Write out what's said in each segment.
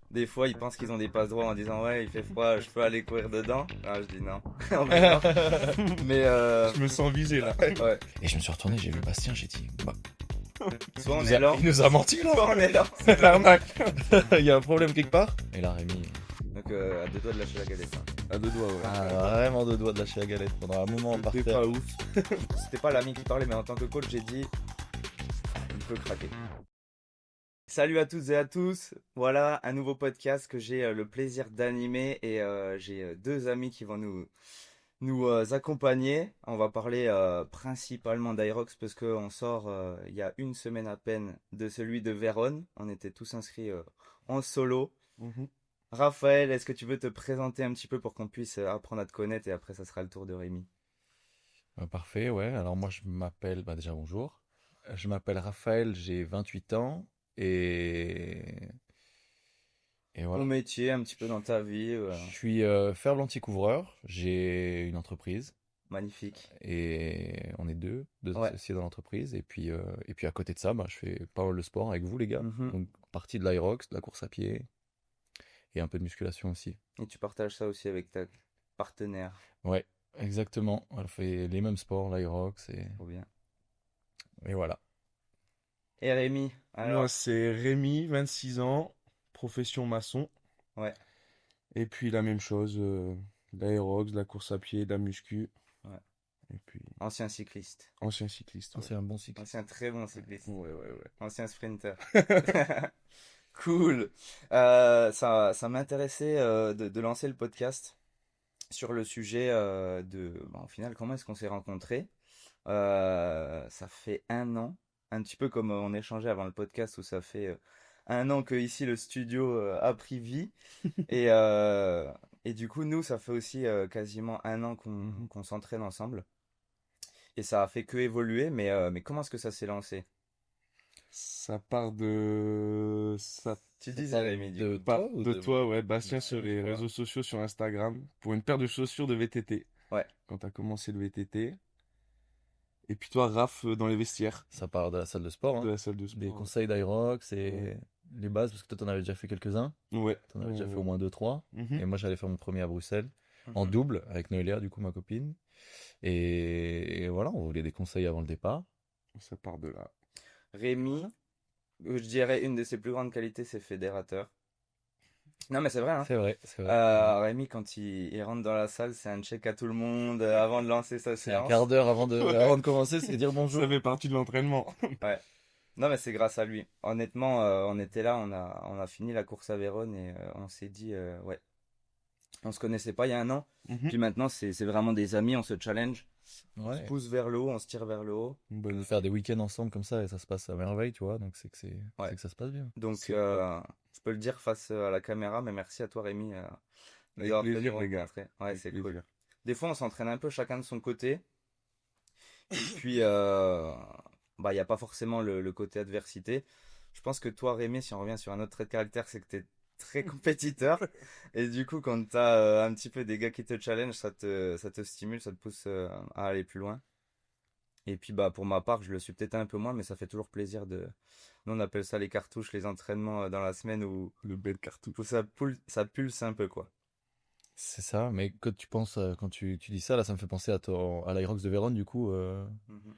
Des fois, ils pensent qu'ils ont des passes droits en disant ouais, il fait froid, je peux aller courir dedans. Ah, je dis non. En vrai, non. Mais Je me sens visé là. ouais. Et je me suis retourné, j'ai vu Bastien, j'ai dit, bah, Soit on il nous est a, lent, il nous a menti là. soit on est lent. C'est de l'arnaque. Il y a un problème quelque part. Et là, Rémi, Donc à deux doigts de lâcher la galette. Hein. À deux doigts, ouais. vraiment deux doigts de lâcher la galette pendant un moment par C'était terre. pas ouf. C'était pas l'ami qui parlait, mais en tant que coach, j'ai dit il peut craquer. Salut à toutes et à tous. Voilà un nouveau podcast que j'ai le plaisir d'animer et j'ai deux amis qui vont nous accompagner. On va parler principalement d'Irox parce qu'on sort il y a une semaine à peine de celui de Vérone. On était tous inscrits en solo. Mhm. Raphaël, est-ce que tu veux te présenter un petit peu pour qu'on puisse apprendre à te connaître et après ça sera le tour de Rémi. Parfait, ouais. Alors moi, je m'appelle, bah déjà bonjour. Je m'appelle Raphaël, j'ai 28 ans et et Ton voilà. métier un petit peu dans ta vie, Je suis ferblantier-couvreur. J'ai une entreprise magnifique. et on est deux Ouais. associés dans l'entreprise. Et puis à côté de ça, bah, je fais pas mal de sport avec vous les gars. Mhm. Donc partie de l'Irox, de la course à pied et un peu de musculation aussi. Et tu partages ça aussi avec ta partenaire. Ouais, exactement. On fait les mêmes sports, l'Irox Trop bien. et voilà. Et Rémi, Moi, alors, c'est Rémi, 26 ans, profession maçon. ouais, Et puis la même chose, l'aérox, la course à pied, la muscu. ouais. Et puis Ancien cycliste. ancien cycliste. Oh, Ouais. c'est un bon cycle. Ancien très bon cycliste. Ouais, ouais, Ancien sprinter. Cool. Ça m'intéressait de lancer le podcast sur le sujet au final, comment est-ce qu'on s'est rencontrés? Ça fait un an, un petit peu comme on échangeait avant le podcast où ça fait un an que ici le studio a pris vie. Et, euh, et du coup, nous, ça fait aussi quasiment un an qu'on s'entraîne ensemble. Et ça a fait que évoluer, mais comment est-ce que ça s'est lancé? Ça part de... Ça Tu disais, Rémi, du De coup. part toi ou de de... toi, ouais, Bastien, sur les Toi. réseaux sociaux, sur Instagram, pour une paire de chaussures de VTT. Ouais. Quand t'as commencé le VTT. Et puis toi, Raph, dans les vestiaires Ça part de la salle de sport, de hein. la salle de Des sport. conseils d'Irox et Ouais. les bases, parce que toi, t'en avais déjà fait quelques-uns. Ouais. T'en avais Ouais, déjà fait ouais. au moins deux, trois. Mhm. Et moi, j'allais faire mon premier à Bruxelles, en Mhm. double, avec Noélia, du coup, ma copine. Et voilà, on voulait des conseils avant le départ. Ça part de là. Rémi, je dirais une de ses plus grandes qualités, c'est fédérateur. Non, mais c'est vrai, hein. C'est vrai, c'est vrai. C'est vrai. Rémi, quand il rentre dans la salle, c'est un check à tout le monde avant de lancer sa C'est un séance. quart d'heure Ouais. avant de commencer, c'est dire bonjour. Ça fait partie de l'entraînement. Ouais. Non, mais c'est grâce à lui. Honnêtement, on était là, on a fini la course à Vérone et on s'est dit, ouais, on se connaissait pas il y a un an. Mhm. Puis maintenant, c'est vraiment des amis, on se challenge. On se Ouais. pousse vers le haut, on se tire vers le haut. Une On bonne peut faire des week-ends ensemble comme ça et ça se passe à merveille, tu vois. Donc Ouais. c'est que ça se passe bien. Donc, C'est je peux le dire face à la caméra, mais merci à toi, Rémi, avec d'avoir fait plaisir, nous les gars. rencontrer. Ouais, Avec c'est plaisir. cool. Des fois, on s'entraîne un peu chacun de son côté. Et puis, bah, il n'y a pas forcément le côté adversité. Je pense que toi, Rémi, si on revient sur un autre trait de caractère, c'est que tu es très compétiteur. Et du coup, quand tu as un petit peu des gars qui te challenge, ça te stimule, ça te pousse à aller plus loin. Et puis, bah, pour ma part, je le suis peut-être un peu moins, mais ça fait toujours plaisir de. Nous, on appelle ça les cartouches, les entraînements dans la semaine Le bel cartouche. où ça pulse un peu, quoi. C'est ça, mais quand tu penses, quand tu dis ça, là, ça me fait penser à l'Irox de Vérone, du coup, Mhm.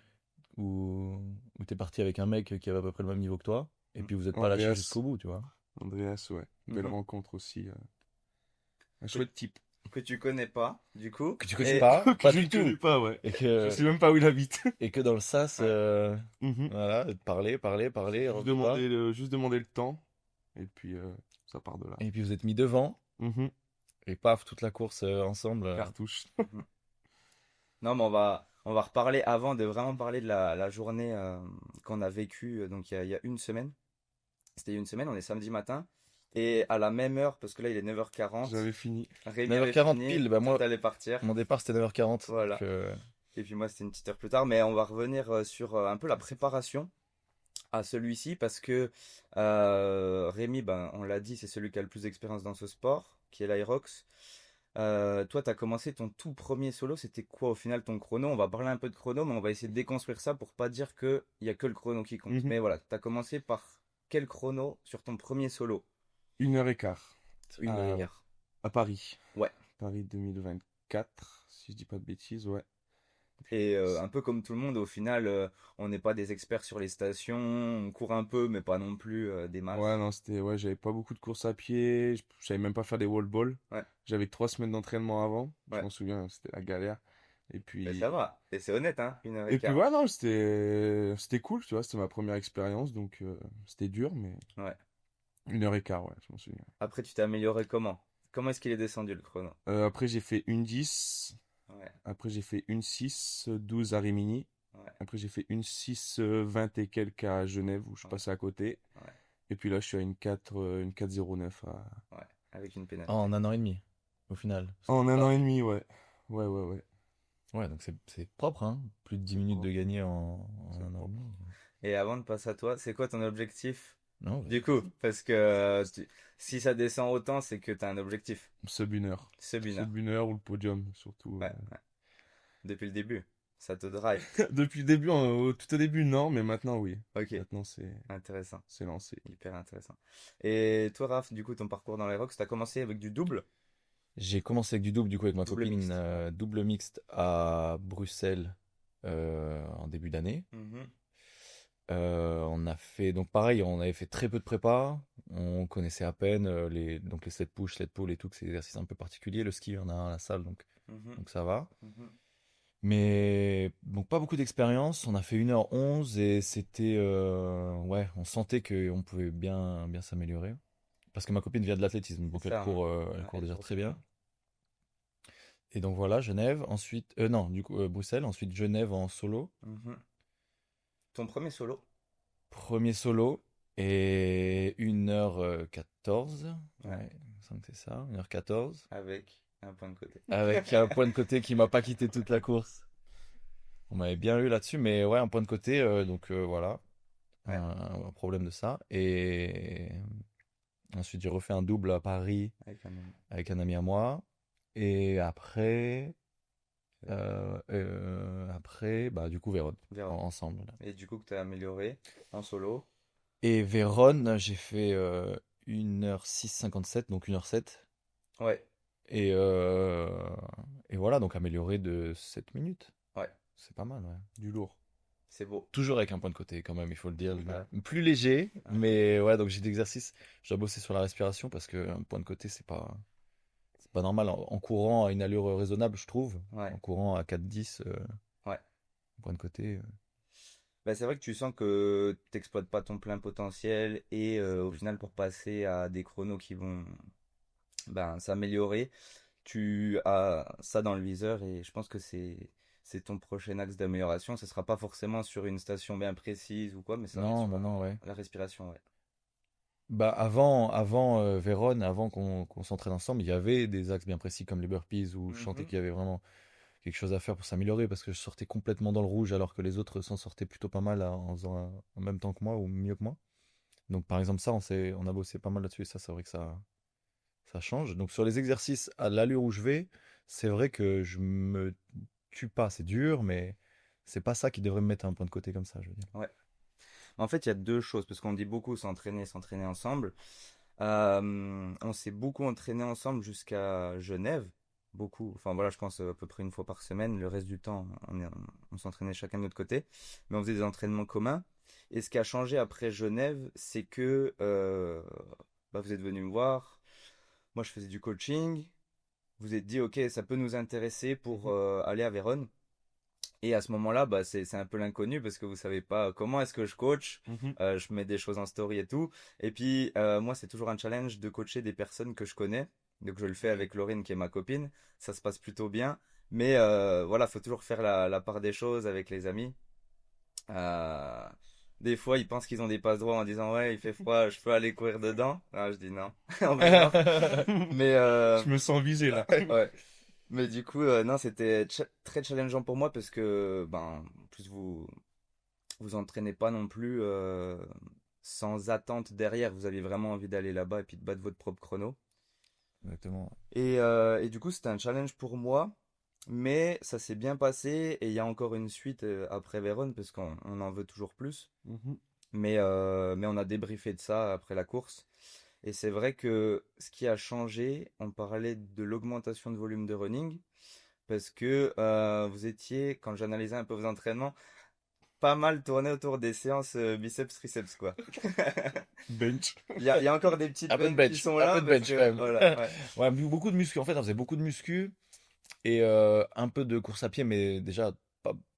où t'es parti avec un mec qui avait à peu près le même niveau que toi, et puis vous êtes pas lâché Andreas. jusqu'au bout, tu vois. Andreas, ouais. Belle Mhm. rencontre aussi. Un chouette type. Que tu connais pas, du coup. Que tu connais Et pas, Que pas je du ne connais tout. pas, ouais. Et Je que, sais même pas où il habite. et que dans le sas, Ouais. Mhm. voilà, parler, revenez pas. Juste demander le temps. Et puis, ça part de là. Et puis vous êtes mis devant, Mhm. et paf, toute la course ensemble. Cartouche. Mhm. Non, mais on va reparler avant de vraiment parler de la journée qu'on a vécue donc il y a une semaine. C'était il y a une semaine, on est samedi matin. Et à la même heure, parce que là il est 9h40, J'avais fini. Rémi avait 9h40 fini, pile, bah tout moi, allait partir. mon départ c'était 9h40. Voilà. Donc, Et puis moi c'était une petite heure plus tard, mais on va revenir sur un peu la préparation à celui-ci parce que Rémi, ben, on l'a dit, c'est celui qui a le plus d'expérience dans ce sport, qui est l'Irox. Toi, tu as commencé ton tout premier solo, c'était quoi au final ton chrono? On va parler un peu de chrono, mais on va essayer de déconstruire ça pour pas dire qu'il y a que le chrono qui compte. Mhm. Mais voilà, tu as commencé par quel chrono sur ton premier solo? 1h15 Une heure et quart. à Paris. Ouais. Paris 2024, si je dis pas de bêtises, ouais. Et un peu comme tout le monde, au final, on n'est pas des experts sur les stations, on court un peu, mais pas non plus des Ouais, masses. non, ouais, j'avais pas beaucoup de courses à pied, je savais même pas faire des wall balls. Ouais, J'avais que 3 semaines d'entraînement avant, je ouais. m'en souviens, c'était la galère. Et Mais puis, ça va. Et c'est honnête, hein, une heure et et puis quart. ouais, non, c'était cool, tu vois, c'était ma première expérience, donc c'était dur, mais Ouais. 1h15, ouais, je m'en souviens. Après, tu t'es amélioré comment? Comment est-ce qu'il est descendu le chrono? Après, j'ai fait une 10, Ouais, après, j'ai fait une 6 12 à Rimini. ouais, Après, j'ai fait une 6 20 et quelques à Genève où je suis ouais, passé à côté. ouais, Et puis là, je suis à une 4 une 4,09 ouais. Avec une pénalité. En un an et demi, au final. Parce que en un Ah, an et demi, ouais. Ouais, ouais, ouais. ouais, donc c'est propre, hein. Plus de 10 C'est minutes de propre. gagner en C'est un an et propre. demi. et avant de passer à toi, c'est quoi ton objectif? Non, Du vas-y. coup, parce que si ça descend autant, c'est que t'as un objectif. Sub 1 heure. Sub 1 heure. Sub 1 heure ou le podium, surtout. Ouais, ouais. Depuis le début. Ça te drive. Depuis le début, tout au début, non, mais maintenant, oui. Ok, Maintenant, intéressant. c'est lancé. Hyper intéressant. Et toi, Raph, du coup, ton parcours dans les rocks, t'as commencé avec du double? J'ai commencé avec du double, du coup, avec ma Double copine, mixte. Ouais. double mixte à Bruxelles en début d'année. Mhm. On a fait, donc pareil, on avait fait très peu de prépa. On connaissait à peine donc les sled push, sled pull et tout, que c'est des exercices un peu particuliers. Le ski, on a un à la salle, Mhm. donc ça va. Mhm. Mais donc pas beaucoup d'expérience. On a fait 1h11 et c'était ouais, on sentait qu'on pouvait bien s'améliorer. Parce que ma copine vient de l'athlétisme, C'est donc ça, hein. elle Ouais, court elle déjà court très très bien. bien. Et donc voilà, Genève, ensuite non, du coup Bruxelles, ensuite Genève en solo. Mhm. Ton premier solo? Premier solo et 1h14. Ouais, Ouais, il me semble que c'est ça, 1h14. avec un point de côté. Avec un point de côté qui m'a pas quitté toute la course. On m'avait bien eu là-dessus, mais ouais, un point de côté, donc voilà, Ouais, un problème de ça. Et ensuite, j'ai refait un double à Paris avec un ami. avec un ami à moi. Et après, bah, du coup, Vérone, Vérone. ensemble. Là. Et du coup, que t'as amélioré en solo. Et Vérone, j'ai fait 1h06,57, donc 1h07. Ouais, Et, euh, et voilà, donc amélioré de 7 minutes. ouais, C'est pas mal, ouais. Du lourd. c'est beau. Toujours avec un point de côté, quand même, il faut le dire. Ouais. Plus léger, Mhm. mais ouais, donc j'ai d'exercices. Je dois bosser sur la respiration parce qu'un point de côté, c'est pas normal. En courant à une allure raisonnable, je trouve. Ouais, En courant à 4,10, ouais. point de côté. Bah, c'est vrai que tu sens que t'exploites pas ton plein potentiel et au final, pour passer à des chronos qui vont ben, s'améliorer, tu as ça dans le viseur et je pense que c'est ton prochain axe d'amélioration. Ce sera pas forcément sur une station bien précise ou quoi, mais ça va être Non, sur non, non, ouais. la respiration, ouais. Bah avant Vérone, avant qu'on s'entraîne ensemble, il y avait des axes bien précis comme les burpees où je sentais Mhm. qu'il y avait vraiment quelque chose à faire pour s'améliorer parce que je sortais complètement dans le rouge alors que les autres s'en sortaient plutôt pas mal en faisant en même temps que moi ou mieux que moi. Donc par exemple ça, on a bossé pas mal là-dessus et ça c'est vrai que ça change. Donc sur les exercices à l'allure où je vais, c'est vrai que je me tue pas, c'est dur, mais c'est pas ça qui devrait me mettre un point de côté comme ça, je veux dire. Ouais. En fait, il y a deux choses parce qu'on dit beaucoup s'entraîner ensemble. On s'est beaucoup entraîné ensemble jusqu'à Genève. Beaucoup. Enfin voilà, je pense à peu près une fois par semaine. Le reste du temps, on s'entraînait chacun de notre côté. Mais on faisait des entraînements communs. Et ce qui a changé après Genève, c'est que bah, vous êtes venu me voir. Moi, je faisais du coaching. Vous êtes dit, ok, ça peut nous intéresser pour Mhm. aller à Vérone. Et à ce moment-là, bah, c'est un peu l'inconnu parce que vous savez pas comment est-ce que je coach. Mhm. Je mets des choses en story et tout. Et puis, moi, c'est toujours un challenge de coacher des personnes que je connais. Donc, je le fais avec Laurine, qui est ma copine. Ça se passe plutôt bien. Mais voilà, faut toujours faire la part des choses avec les amis. Euh, des fois, ils pensent qu'ils ont des passe droits en disant, ouais, il fait froid, je peux aller courir dedans. Ah, je dis non, on plaisante. Mais Je me sens visé là. ouais. Mais du coup, non, c'était très challengeant pour moi parce que, ben, en plus vous entraînez pas non plus sans attente derrière. Vous aviez vraiment envie d'aller là-bas et puis de battre votre propre chrono. Exactement. Et du coup, c'était un challenge pour moi, mais ça s'est bien passé et il y a encore une suite après Vérone parce qu'on en veut toujours plus. Mhm. Mais on a débriefé de ça après la course Et c'est vrai que ce qui a changé, on parlait de l'augmentation de volume de running, parce que vous étiez, quand j'analysais un peu vos entraînements, pas mal tourné autour des séances biceps-triceps, quoi. Bench. Il y a encore des petites veines qui sont Un peu là, de parce bench quand que, même. voilà, ouais. Ouais, beaucoup de muscu. En fait, on faisait beaucoup de muscu et un peu de course à pied, mais déjà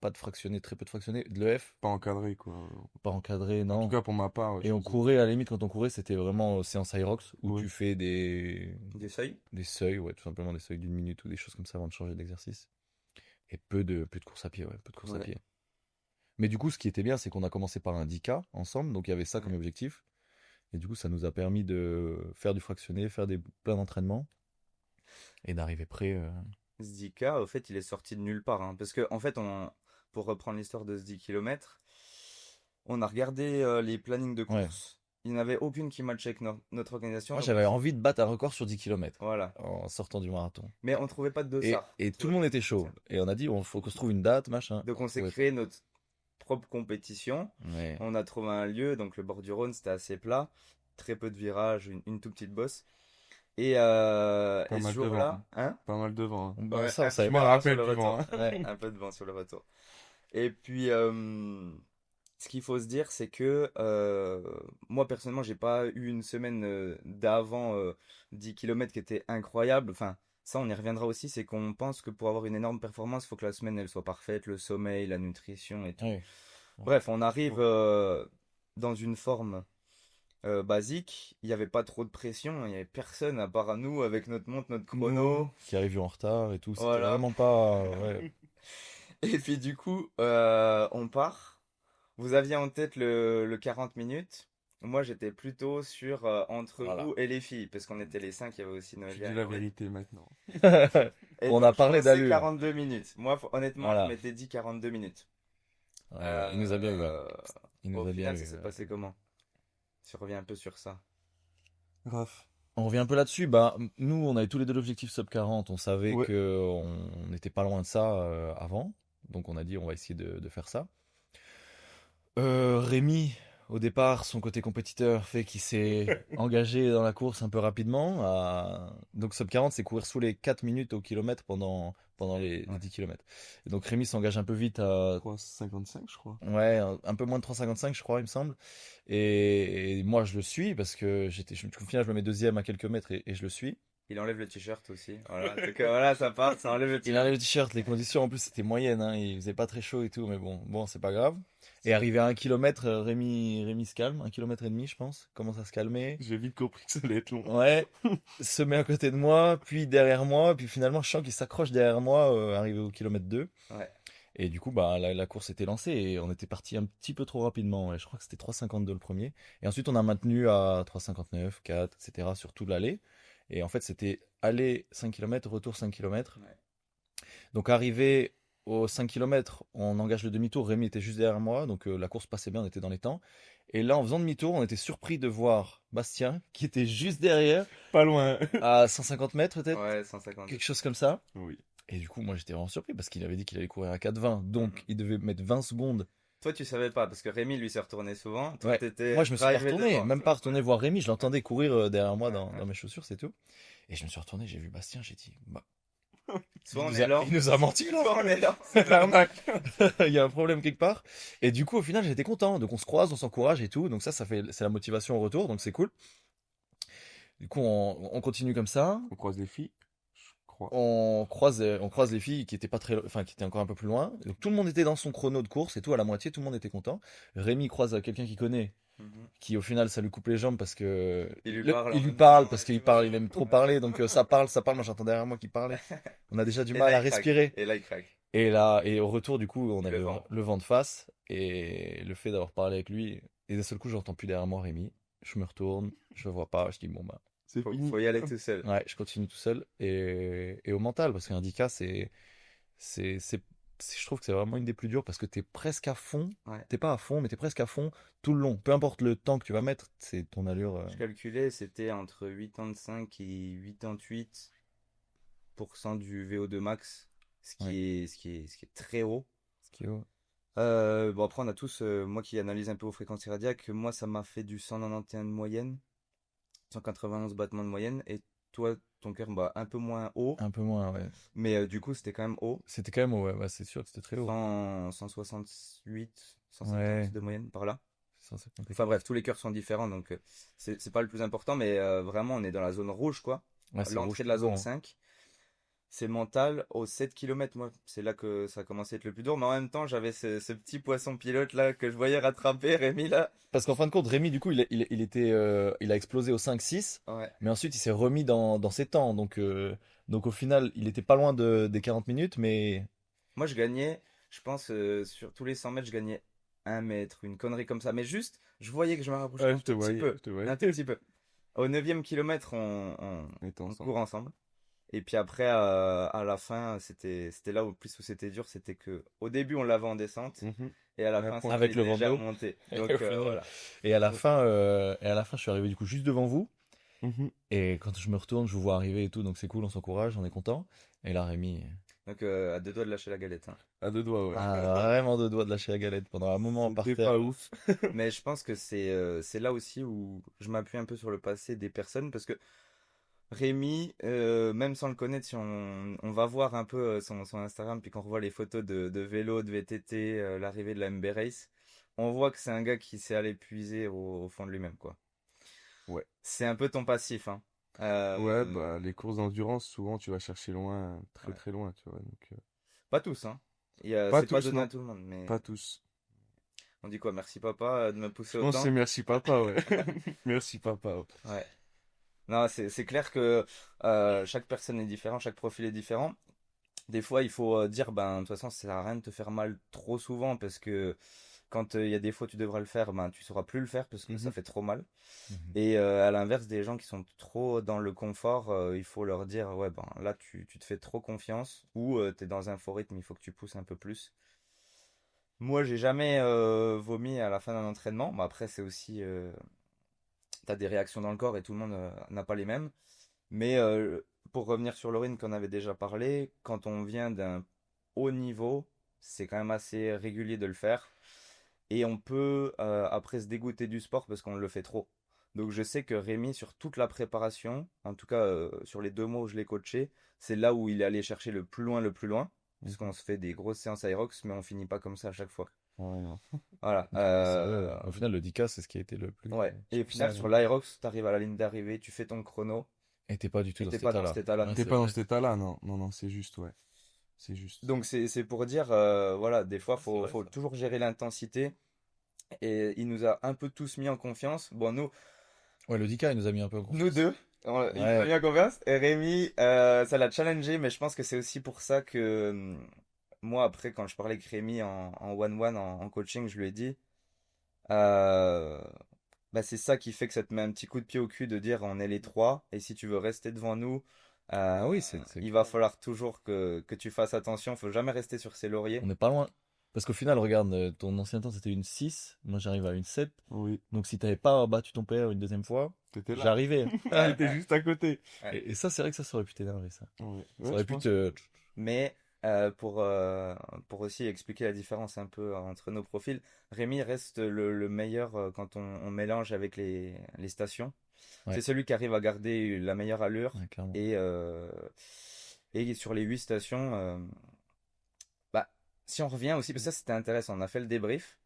pas de fractionné, très peu de fractionné. De l'EF, Pas encadré, quoi. pas encadré, En tout non. cas, pour ma part, ouais, Et je on faisais. courait, à la limite, quand on courait, c'était vraiment séance Hyrox où Oui. tu fais Des seuils? des seuils, ouais, tout simplement des seuils d'une minute ou des choses comme ça avant de changer d'exercice. Et peu de course à pied, ouais, peu de course à Ouais. pied. Mais du coup, ce qui était bien, c'est qu'on a commencé par un 10K ensemble, donc il y avait ça comme Ouais. objectif. Et du coup, ça nous a permis de faire du fractionné, faire plein d'entraînements et d'arriver prêt. Zdika, au fait, il est sorti de nulle part, hein, parce que, en fait, pour reprendre l'histoire de ce 10 km, on a regardé les plannings de Ouais. course. Il n'y en avait aucune qui matchait avec notre organisation, Moi, donc j'avais envie de battre un record sur 10 km voilà. en sortant du marathon. Mais on trouvait pas de dossard. Et On tout le trouvait monde pas de était chaud. compétition. Et on a dit, il faut qu'on se trouve une date, machin. Donc on s'est Ouais. créé notre propre compétition. Ouais. On a trouvé un lieu, donc le bord du Rhône, c'était assez plat, très peu de virages, une toute petite bosse. Pas Et ce mal de vent, jour-là, hein? Pas mal de vent, hein. Bah, Ouais, ça, on un Je savait peu m'en de pas. vent sur rappelle le du vent, retour. hein. Ouais. Un peu de vent sur le retour. Et puis, ce qu'il faut se dire, c'est que moi, personnellement, j'ai pas eu une semaine d'avant 10 km qui était incroyable. Enfin, ça, on y reviendra aussi. C'est qu'on pense que pour avoir une énorme performance, il faut que la semaine, elle soit parfaite, le sommeil, la nutrition et tout. Ouais. Bref, on arrive dans une forme basique. Il n'y avait pas trop de pression. Il n'y avait personne à part à nous avec notre montre, notre chrono. Qui arrive en retard et tout. C'était Voilà. vraiment pas. Ouais. Et puis du coup, on part. Vous aviez en tête le 40 minutes. Moi, j'étais plutôt sur entre Voilà. vous et les filles, parce qu'on était les cinq, il y avait aussi Tu Noélia dis et la Laurie. vérité maintenant. Et On a donc, je parlé pensais d'allure. 42 minutes. Moi, honnêtement, je Voilà. m'étais dit 42 minutes. Ouais, il nous a bien eu, hein. Euh, Il nous Au a bien final, eu. ça s'est passé comment? Tu reviens un peu sur ça. Grave. On revient un peu là-dessus. Bah, nous, on avait tous les deux l'objectif sub 40. On savait Ouais. que on n'était pas loin de ça avant. Donc, on a dit, on va essayer de faire ça. Rémi, au départ, son côté compétiteur fait qu'il s'est engagé dans la course un peu rapidement. Donc, sub 40, c'est courir sous les 4 minutes au kilomètre pendant les Ouais. 10 km. Et donc, Rémi s'engage un peu vite à 3,55, je crois. ouais, un peu moins de 3,55, je crois, il me semble. Et moi, je le suis parce que au final, je me mets deuxième à quelques mètres et je le suis. Il enlève le t-shirt aussi. Voilà, donc, voilà, ça part, ça enlève le Il t-shirt. enlève le t-shirt, les conditions en plus c'était moyennes, hein, il faisait pas très chaud et tout, mais bon, c'est pas grave. Et arrivé à 1 kilomètre, Rémi se calme, 1 kilomètre et demi, je pense, commence à se calmer. J'ai vite compris que ça allait être long. Ouais, se met à côté de moi, puis derrière moi, puis finalement, je sens qu'il s'accroche derrière moi, arrivé au kilomètre 2. Ouais. Et du coup, bah, la course était lancée et on était parti un petit peu trop rapidement. Ouais. Je crois que c'était 3,52 le premier. Et ensuite, on a maintenu à 3,59, 4, etc. sur toute l'allée. Et en fait, c'était aller 5 km, retour 5 km. Ouais. Donc, arrivé aux 5 km, on engage le demi-tour. Rémi était juste derrière moi. Donc, la course passait bien, on était dans les temps. Et là, en faisant demi-tour, on était surpris de voir Bastien, qui était juste derrière, Pas loin. à 150 mètres peut-être, Ouais, 150. quelque chose comme ça. Oui. Et du coup, moi, j'étais vraiment surpris parce qu'il avait dit qu'il allait courir à 4,20. Donc, Mhm. il devait mettre 20 secondes. Toi, tu savais pas, parce que Rémi, lui, s'est retourné souvent. Toi, Ouais. t'étais Moi, je me suis pas arrivé retourné, devant, même toi. pas retourné voir Rémi. Je l'entendais courir derrière moi Ouais, dans, ouais. dans mes chaussures, c'est tout. Et je me suis retourné, j'ai vu Bastien, j'ai dit, bah, Soit on est lent, il nous a menti là. soit on est lent. C'est l'arnaque. Il y a un problème quelque part. Et du coup, au final, j'étais content. Donc, on se croise, on s'encourage et tout. Donc, c'est la motivation au retour. Donc, c'est cool. Du coup, on continue comme ça. On croise les filles, je crois. On croise les filles qui étaient pas très, enfin, qui étaient encore un peu plus loin. Donc, tout le monde était dans son chrono de course et tout, à la moitié, tout le monde était content. Rémi croise quelqu'un qu'il connaît, Mhm. qui au final, ça lui coupe les jambes parce que Il lui le- parle en il lui même parle temps, parce ouais, qu'il tu parle, vois. il aime trop parler. Donc, ça parle. Moi, j'entends derrière moi qu'il parlait. On a déjà du Et mal là, à il craque. respirer. Et là, il craque. Et au retour, du coup, on Le avait vent. le vent de face et le fait d'avoir parlé avec lui. Et d'un seul coup, j'entends plus derrière moi Rémi. Je me retourne, je le vois pas. Je dis bon bah. C'est Faut, fini. faut y aller tout seul. Ouais, je continue tout seul et au mental parce qu'un 10K je trouve que c'est vraiment une des plus dures parce que t'es presque à fond, Ouais. t'es pas à fond mais t'es presque à fond tout le long. Peu importe le temps que tu vas mettre, c'est ton allure. Je calculais, c'était entre 85 et 88% du VO2 max, Ouais. ce qui est très haut. Ce qui est haut. Bon, après, on a tous, moi qui analyse un peu aux fréquences cardiaques, moi, ça m'a fait du 191 de moyenne. 191 battements de moyenne. Et toi, ton cœur bat un peu moins haut, Un peu moins, ouais. mais du coup, c'était quand même haut. C'était quand même, ouais, bah, c'est sûr que c'était très haut. 168, 170 Ouais, de moyenne par là. 150 et Enfin bref, quelques. tous les cœurs sont différents, donc c'est pas le plus important, mais vraiment, on est dans la zone rouge, quoi. Ouais, c'est rouge L'entrée de tout la le long, zone hein. 5. C'est mental aux 7 kilomètres, moi. C'est là que ça a commencé à être le plus dur. Mais en même temps, j'avais ce petit poisson pilote là que je voyais rattraper, Rémi là. Parce qu'en fin de compte, Rémi, du coup, il a explosé au 5-6, Ouais. mais ensuite il s'est remis dans ses temps. Donc au final, il était pas loin des 40 minutes, mais Moi, je gagnais, je pense, sur tous les 100 mètres, je gagnais 1 mètre, une connerie comme ça. Mais juste, je voyais que je me rapprochais Ouais, un tout petit peu. je te voyais. Un tout petit peu. Au 9e kilomètre, On était on ensemble. court ensemble. Et puis après, à la fin, c'était là où plus où c'était dur, c'était que au début, on l'avait en descente. Mhm. Et à la Et fin, après, on avec c'était le vent de déjà dos. remonté. Et Donc au final- voilà. et à la fin, je suis arrivé du coup juste devant vous. Mhm. Et quand je me retourne, je vous vois arriver et tout, donc c'est cool, on s'encourage, on est content. Et là, Rémi, Donc à 2 doigts de lâcher la galette, hein. À deux doigts, ouais. vraiment deux doigts de lâcher la galette pendant un moment par C'était terre. pas ouf. Mais je pense que c'est là aussi où je m'appuie un peu sur le passé des personnes parce que Rémi, même sans le connaître, si on va voir un peu son Instagram puis qu'on revoit les photos de vélo, de VTT, l'arrivée de la MB Race, on voit que c'est un gars qui sait aller puiser au fond de lui-même, quoi. Ouais. C'est un peu ton passif, hein. Ouais, bah, les courses d'endurance, souvent, tu vas chercher loin, très Ouais. très loin, tu vois. Donc, Pas tous, hein. pas C'est pas tous, donné à non. tout le monde, mais Pas tous. on dit quoi? Merci papa de me Je pousser pense que c'est autant. merci papa, ouais. Merci papa, ouais. Ouais. Non, c'est clair que chaque personne est différente, chaque profil est différent. Des fois, il faut dire, ben, de toute façon, ça sert à rien de te faire mal trop souvent parce que quand il y a des fois tu devras le faire, ben, tu sauras plus le faire parce que ça Mhm. fait trop mal. Mhm. Et à l'inverse, des gens qui sont trop dans le confort, il faut leur dire, ouais, ben, là, tu te fais trop confiance ou tu es dans un faux rythme, il faut que tu pousses un peu plus. Moi, j'ai jamais vomi à la fin d'un entraînement. Bon, après, c'est aussi, t'as des réactions dans le corps et tout le monde n'a pas les mêmes. Mais pour revenir sur l'urine qu'on avait déjà parlé, quand on vient d'un haut niveau, c'est quand même assez régulier de le faire. Et on peut après se dégoûter du sport parce qu'on le fait trop. Donc je sais que Rémi, sur toute la préparation, en tout cas sur les 2 mois où je l'ai coaché, c'est là où il est allé chercher le plus loin, le plus loin. Puisqu'on Mhm. se fait des grosses séances Aerox, mais on finit pas comme ça à chaque fois. Ouais, non. Voilà. Au final, le 10K, c'est ce qui a été le plus Ouais. Et au final, difficile, sur hein. l'Aerox, t'arrives à la ligne d'arrivée, tu fais ton chrono, Et t'es pas du tout et dans t'es cet pas dans état-là. cet état-là. Ouais, T'es c'est pas dans vrai. cet état-là, non. Non, non, c'est juste, ouais. C'est juste. Donc c'est pour dire, voilà, des fois, Ah, c'est vrai, faut ça. toujours gérer l'intensité. Et il nous a un peu tous mis en confiance. Bon, Ouais, le 10K, il nous a mis un peu en nous confiance. deux, il nous a Ouais, mis en confiance. Et Rémi, ça l'a challengé, mais je pense que c'est aussi pour ça que moi, après, quand je parlais avec Rémi en one-one, en coaching, je lui ai dit, euh, bah, c'est ça qui fait que ça te met un petit coup de pied au cul de dire on est les trois, et si tu veux rester devant nous, ah oui, c'est il va clair. falloir toujours que tu fasses attention, faut jamais rester sur ses lauriers. On n'est pas loin. Parce qu'au final, regarde, ton ancien temps, c'était une 6. Moi, j'arrive à une 7. Oui. Donc, si t'avais pas battu ton père une deuxième fois, T'étais là. j'arrivais. T'étais juste à côté. Ouais. Et ça, c'est vrai que ça aurait pu t'énerver, ça. Ouais. Ça Ouais, aurait je pu pense. te. Mais pour aussi expliquer la différence un peu entre nos profils, Rémi reste le meilleur quand on mélange avec les stations. C'est Ouais, celui qui arrive à garder la meilleure allure. ouais, clairement. Et sur les 8 stations, bah, si on revient aussi, parce que ça c'était intéressant, on a fait le débrief.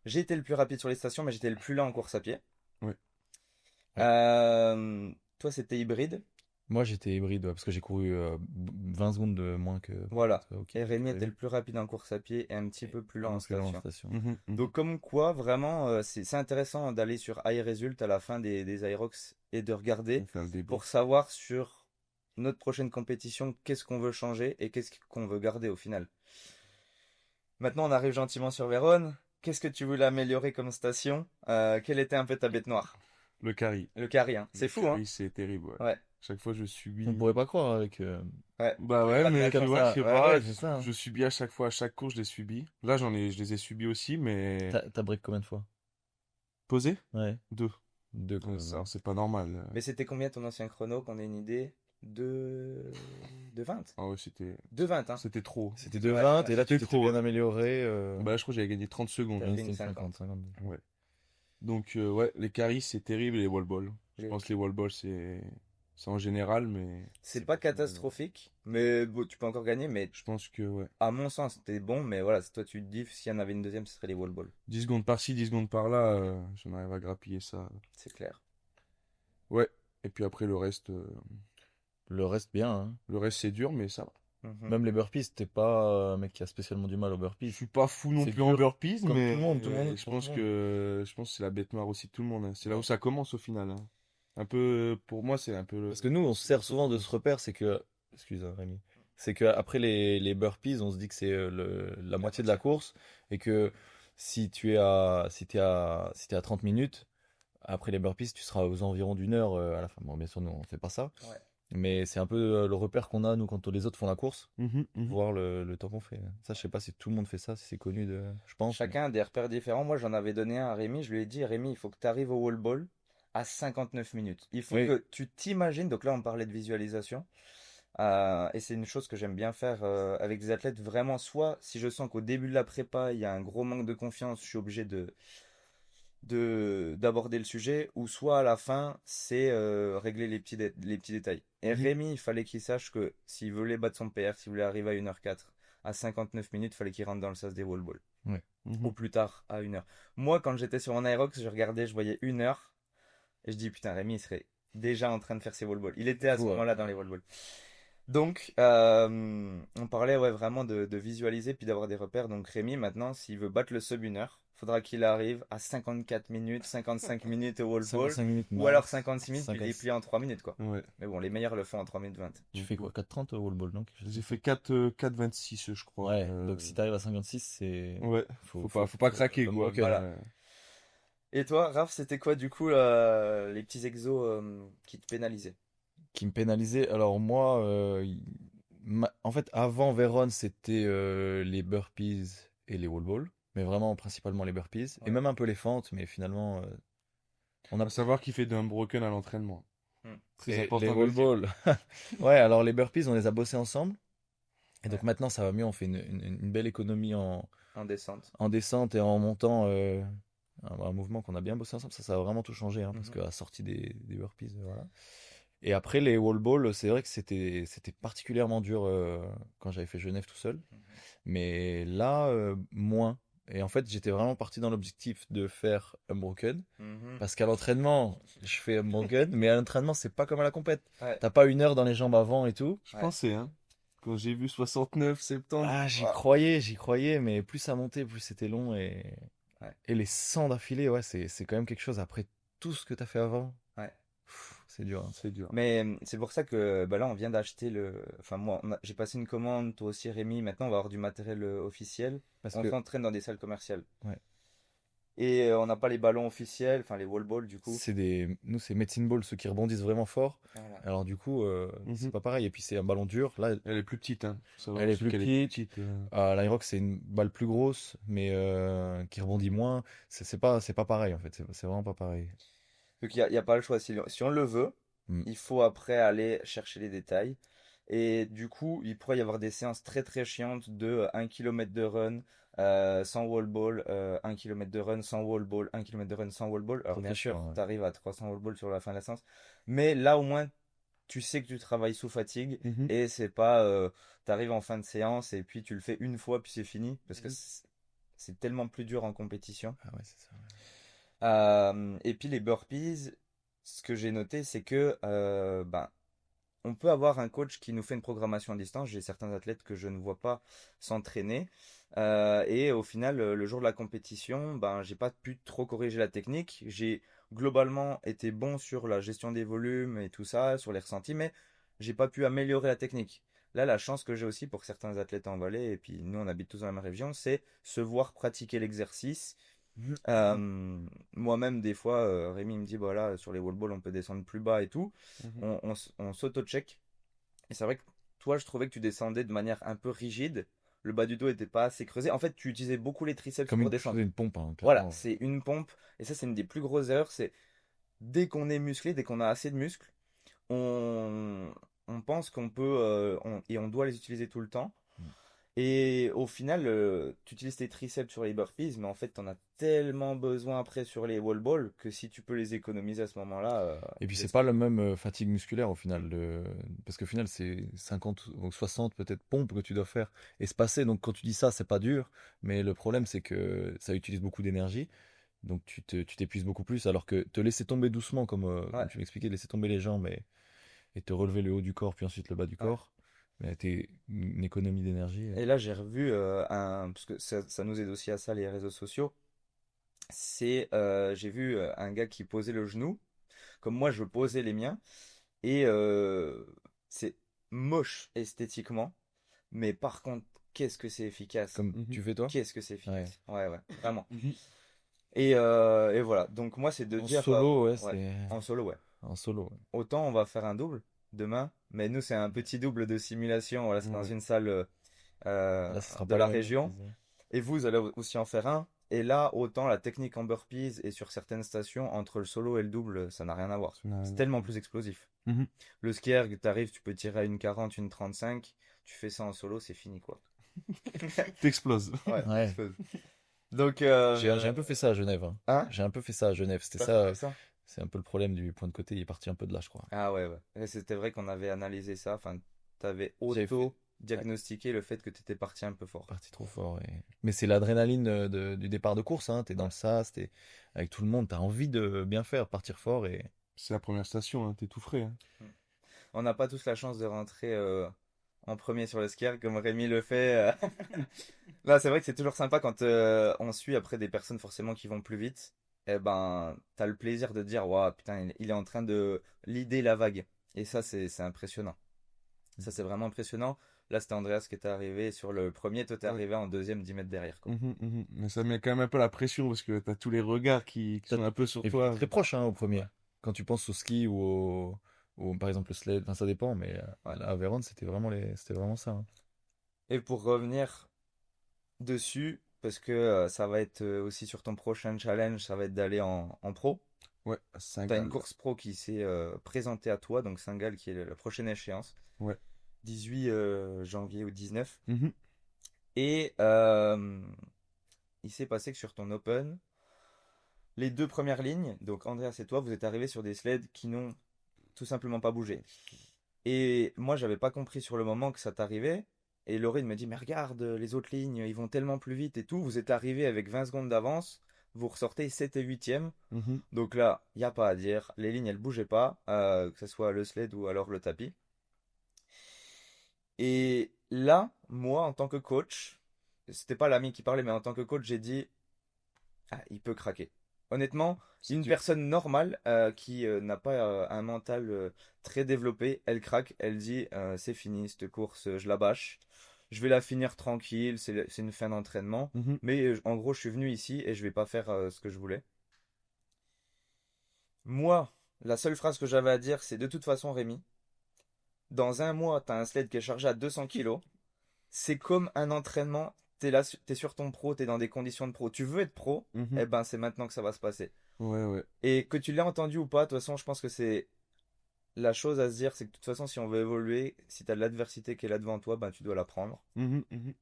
J'ai été le plus rapide sur les stations, mais j'étais le plus lent en course à pied. Ouais. Ouais. Toi c'était hybride. Moi, j'étais hybride, ouais, parce que j'ai couru 20 secondes de moins que. Voilà. Ok, Et Rémi était Rémi. le plus rapide en course à pied et un petit peu plus lent en Un peu plus lent en station. station. Mhm, mhm. Donc comme quoi, vraiment, c'est intéressant d'aller sur iResult à la fin des Aerox et de regarder On fait le débrief. pour savoir sur notre prochaine compétition qu'est-ce qu'on veut changer et qu'est-ce qu'on veut garder au final. Maintenant, on arrive gentiment sur Vérone. Qu'est-ce que tu voulais améliorer comme station? Quelle était un peu ta bête noire? Le carry. Le carry, hein. Le C'est fou, hein? carry, c'est terrible, ouais. Ouais, Chaque fois, je On subis. ne pourrait pas croire avec. ouais. Bah Avec ouais, pas de mais tu nature. Comme vois, je ça. sais Ouais, pas. ouais, c'est ça, hein. Je subis à chaque fois, à chaque cours, je les subis. Là, je les ai subis aussi, mais. T'as break combien de fois? Posé? Ouais, 2. deux quand Ouais, même. alors, c'est pas normal. Mais c'était combien ton ancien chrono, qu'on ait une idée? De 20? Ah ouais, c'était. De 20, hein? C'était trop. C'était de Ouais, 20 ouais, et là tu c'était t'étais trop, bien ouais. amélioré. Bah là, je crois que j'avais gagné 30 secondes. T'as Ouais, fait c'était une une 50. 50. Ouais. Donc, ouais, les carries, c'est terrible et les wall balls. Je pense que les wall balls, c'est en général, mais C'est pas catastrophique, mais bon, tu peux encore gagner. Mais je pense que, ouais. à mon sens, c'était bon. Mais voilà, toi, tu te dis, s'il y en avait une deuxième, ce serait les wall balls. 10 secondes par-ci, 10 secondes par-là, j'en arrive à grappiller ça. C'est clair. Ouais. Et puis après, Le reste, bien, hein. le reste c'est dur, mais ça va. Mhm. Même les burpees, t'es pas un mec qui a spécialement du mal aux Je burpees. suis pas fou non C'est plus en dur, burpees, comme mais tout le monde, tout le monde, je pour tout pense le monde. que c'est la bête noire aussi de tout le monde, hein. C'est là où ça commence au final, hein. Un peu, pour moi, c'est un peu Parce que nous, on se sert ça souvent de ce commence. repère, c'est que, excuse Rémi, c'est que après les burpees, on se dit que c'est la moitié de la course et que si t'es à 30 minutes, après les burpees, tu seras aux environs d'une heure à la fin. Bon, bien sûr, nous, on fait pas ça, Ouais. mais c'est un peu le repère qu'on a, nous, quand les autres font la course, Mhm, mhm. voir le temps qu'on fait. Ça, je sais pas si tout le monde fait ça, si c'est connu je pense. Chacun a des repères différents. Moi, j'en avais donné un à Rémi. Je lui ai dit, Rémi, il faut que tu arrives au wall ball à 59 minutes. Il faut Oui. que tu t'imagines. Donc là, on parlait de visualisation. Et c'est une chose que j'aime bien faire avec des athlètes. Vraiment, soit si je sens qu'au début de la prépa, il y a un gros manque de confiance, je suis obligé d'aborder le sujet, ou soit à la fin, c'est régler les petits détails. Et Mhm. Rémi, il fallait qu'il sache que s'il voulait battre son PR, s'il voulait arriver à 1h04, à 59 minutes, il fallait qu'il rentre dans le sas des wall balls. Ouais. Au Mhm. plus tard, à 1h. Moi, quand j'étais sur mon Aerox, je regardais, je voyais 1h, et je dis, putain, Rémi, il serait déjà en train de faire ses wall balls. Il était à ce Fou, moment-là dans les wall balls. Donc, on parlait ouais, vraiment de visualiser puis d'avoir des repères. Donc, Rémi, maintenant, s'il veut battre le sub 1h, faudra qu'il arrive à 54 minutes, 55 minutes au wall ball, 55 minutes ou alors max. 56 minutes, puis il est 50. plié en 3 minutes, quoi. Ouais. Mais bon, les meilleurs le font en 3 minutes 20. Tu fais quoi, 4,30 au wall ball, non? Quelque chose J'ai comme ça. fait 4,26 je crois. Ouais, donc si t'arrives à 56, c'est. Ouais, faut pas craquer, quoi. Unbroken. Voilà. Ouais. Et toi, Raph, c'était quoi, du coup, les petits exos qui te pénalisaient? Qui me pénalisait. Alors moi, en fait, avant Vérone, c'était les burpees et les wall balls. Mais vraiment, principalement les burpees. Et Ouais. même un peu les fentes, mais finalement, on a. Faut savoir qu'il fait d'un broken à l'entraînement. Hmm. Très Et les important de wall le dire. balls. Ouais, alors les burpees, on les a bossés ensemble. Et donc Ouais. maintenant, ça va mieux. On fait une belle économie En descente. en descente et en montant. Un mouvement qu'on a bien bossé ensemble. Ça a vraiment tout changé, hein, parce Mhm. qu'à sortie des burpees, voilà. Et après, les wall balls, c'est vrai que c'était particulièrement dur quand j'avais fait Genève tout seul. Mais là, moins. Et en fait, j'étais vraiment parti dans l'objectif de faire Unbroken. Mhm. Parce qu'à l'entraînement, je fais Unbroken. Mais à l'entraînement, c'est pas comme à la compète. Ouais. T'as pas 1 heure dans les jambes avant et tout. Je Ouais. pensais, hein. Quand j'ai vu 69, 70. Ah, Ah. j'y croyais. Mais plus ça montait, plus c'était long. Ouais. Et les 100 d'affilée, ouais, c'est quand même quelque chose. Après tout ce que t'as fait avant, Ouais. c'est dur, hein. C'est dur. Mais c'est pour ça que bah là, on vient d'acheter le. Enfin, moi, j'ai passé une commande, toi aussi, Rémi. Maintenant, on va avoir du matériel officiel. Parce On que, s'entraîne dans des salles commerciales. ouais. Et on n'a pas les ballons officiels, enfin les wall balls, du coup. Nous, c'est medicine ball, ceux qui rebondissent vraiment fort. Voilà. Alors, du coup, c'est Mhm. pas pareil. Et puis, c'est un ballon dur. Là, Elle est plus petite, hein. Faut savoir elle est aussi plus qu'elle petite. L'Irox, c'est une balle plus grosse, mais qui rebondit moins. C'est pas pareil, en fait. C'est vraiment pas pareil. Donc, il y a pas le choix. Si on le veut, Mm. il faut après aller chercher les détails. Et du coup, il pourrait y avoir des séances très très chiantes de 1 km de run sans wall ball, 1 km de run sans wall ball, 1 km de run sans wall ball. Alors Très, bien très sûr, chiant, ouais. tu arrives à 300 wall ball sur la fin de la séance. Mais là au moins, tu sais que tu travailles sous fatigue Mhm. et c'est pas, tu arrives en fin de séance et puis tu le fais une fois puis c'est fini. Parce que Mhm. c'est tellement plus dur en compétition. Ah ouais, c'est ça. Et puis les burpees, ce que j'ai noté, c'est que ben, on peut avoir un coach qui nous fait une programmation à distance. J'ai certains athlètes que je ne vois pas s'entraîner. Et au final, le jour de la compétition, ben, j'ai pas pu trop corriger la technique. J'ai globalement été bon sur la gestion des volumes et tout ça, sur les ressentis, mais j'ai pas pu améliorer la technique. Là, la chance que j'ai aussi pour certains athlètes en Valais, et puis nous on habite tous dans la même région, c'est se voir pratiquer l'exercice. Euh, Moi-même, des fois, Rémi me dit, voilà, sur les wall balls, on peut descendre plus bas et tout. Mhm. On s'auto-check. Et c'est vrai que toi, je trouvais que tu descendais de manière un peu rigide. Le bas du dos était pas assez creusé. En fait, tu utilisais beaucoup les triceps Comme pour une, je descendre. faisais une pompe, hein, Voilà, clairement. c'est une pompe. Et ça, c'est une des plus grosses erreurs. C'est dès qu'on est musclé, dès qu'on a assez de muscles, on, on pense qu'on peut et on doit les utiliser tout le temps. Et au final, tu utilises tes triceps sur les burpees, mais en fait, t'en as tellement besoin après sur les wall balls que si tu peux les économiser à ce moment-là, Et puis c'est let's pas go. la même fatigue musculaire au final, parce qu'au final c'est 50 ou 60 peut-être pompes que tu dois faire espacer. Donc quand tu dis ça, c'est pas dur, mais le problème c'est que ça utilise beaucoup d'énergie, donc tu t'épuises beaucoup plus. Alors que te laisser tomber doucement, Ouais, comme tu m'expliquais, laisser tomber les jambes et te relever le haut du corps, puis ensuite le bas du ouais. corps, mais t'es une économie d'énergie. Et là, j'ai revu parce que ça nous aide aussi à ça, les réseaux sociaux. J'ai vu un gars qui posait le genou, comme moi je posais les miens, et c'est moche esthétiquement, mais par contre, qu'est-ce que c'est efficace. Comme Mhm. tu fais toi? Qu'est-ce que c'est Ouais. efficace. Ouais, ouais, vraiment. Mhm. Et voilà. Donc moi, c'est de En dire, solo, ouais, ouais, c'est en solo, ouais. en solo. Ouais. Autant on va faire un double demain, mais nous, c'est un petit double de simulation. Voilà, c'est dans Ouais. une salle Là, ce sera de pas les la mêmes région. exercices. Et vous allez aussi en faire un. Et là, autant la technique en burpees et sur certaines stations, entre le solo et le double, ça n'a rien à voir. Ça n'a rien C'est à tellement voir. plus explosif. Mhm. Le ski erg, t'arrives, tu peux tirer à une 40, une 35. Tu fais ça en solo, c'est fini, quoi. T'exploses. Ouais, Ouais. t'exploses. Donc, J'ai un peu fait ça à Genève, hein. hein? J'ai un peu fait ça à Genève. C'était T'as ça, fait ça? c'est un peu le problème du point de côté. Il est parti un peu de là, je crois. Ah ouais, ouais. Et c'était vrai qu'on avait analysé ça. Enfin, t'avais J'avais fait, ouais, auto-diagnostiqué le fait que t'étais parti un peu fort. parti trop fort. Mais c'est l'adrénaline du départ de course, hein. T'es dans Ouais. le sas, t'es avec tout le monde. T'as envie de bien faire, partir fort et C'est la première station, hein, t'es tout frais, hein. Mm. On n'a pas tous la chance de rentrer en premier sur le skier comme Rémi le fait. Là, c'est vrai que c'est toujours sympa quand on suit après des personnes forcément qui vont plus vite. Eh ben, t'as le plaisir de te dire, waouh, putain, il est en train de leader la vague. Et ça, c'est impressionnant. Ça, c'est vraiment impressionnant. Là, c'était Andreas qui était arrivé sur le premier. Toi, t'es Ouais. arrivé en deuxième, 10 mètres derrière, quoi. Mhm, mhm. Mais ça met quand même un peu la pression parce que t'as tous les regards qui T'as- sont un peu sur et puis t'es toi. très proche, hein, au Ouais, premier. Quand tu penses au ski ou par exemple le sled, enfin ça dépend, mais ouais. là, à Vérone, c'était vraiment ça, hein. Et pour revenir dessus, parce que ça va être aussi sur ton prochain challenge, ça va être d'aller en pro. Ouais, à T'as une Saint-Gall. course pro qui s'est présentée à toi, donc Saint-Gall qui est la prochaine échéance, Ouais. 18 janvier ou 19. Mhm. Et il s'est passé que sur ton Open, les deux premières lignes, donc Andreas et toi, vous êtes arrivés sur des sleds qui n'ont tout simplement pas bougé. Et moi, j'avais pas compris sur le moment que ça t'arrivait. Et Laurine me dit, mais regarde, les autres lignes, ils vont tellement plus vite et tout. Vous êtes arrivé avec 20 secondes d'avance. Vous ressortez 7 et 8e. Mhm. Donc là, il n'y a pas à dire. Les lignes, elles bougeaient pas, que ce soit le sled ou alors le tapis. Et là, moi, en tant que coach, c'était pas l'ami qui parlait, mais en tant que coach, j'ai dit, ah, il peut craquer. Honnêtement, Si une tu... personne normale qui n'a pas un mental très développé, elle craque, elle dit c'est fini cette course, je la bâche, je vais la finir tranquille, c'est une fin d'entraînement, Mhm. mais en gros je suis venu ici et je vais pas faire ce que je voulais. Moi, la seule phrase que j'avais à dire, c'est de toute façon Rémi, dans un mois t'as un sled qui est chargé à 200 kilos, c'est comme un entraînement, t'es là, t'es sur ton pro, t'es dans des conditions de pro, tu veux être pro, Mhm. eh ben c'est maintenant que ça va se passer. Ouais, ouais. Et que tu l'aies entendu ou pas, de toute façon, je pense que c'est la chose à se dire, c'est que de toute façon, si on veut évoluer, si tu as de l'adversité qui est là devant toi, ben tu dois la prendre. Mhm, mhm.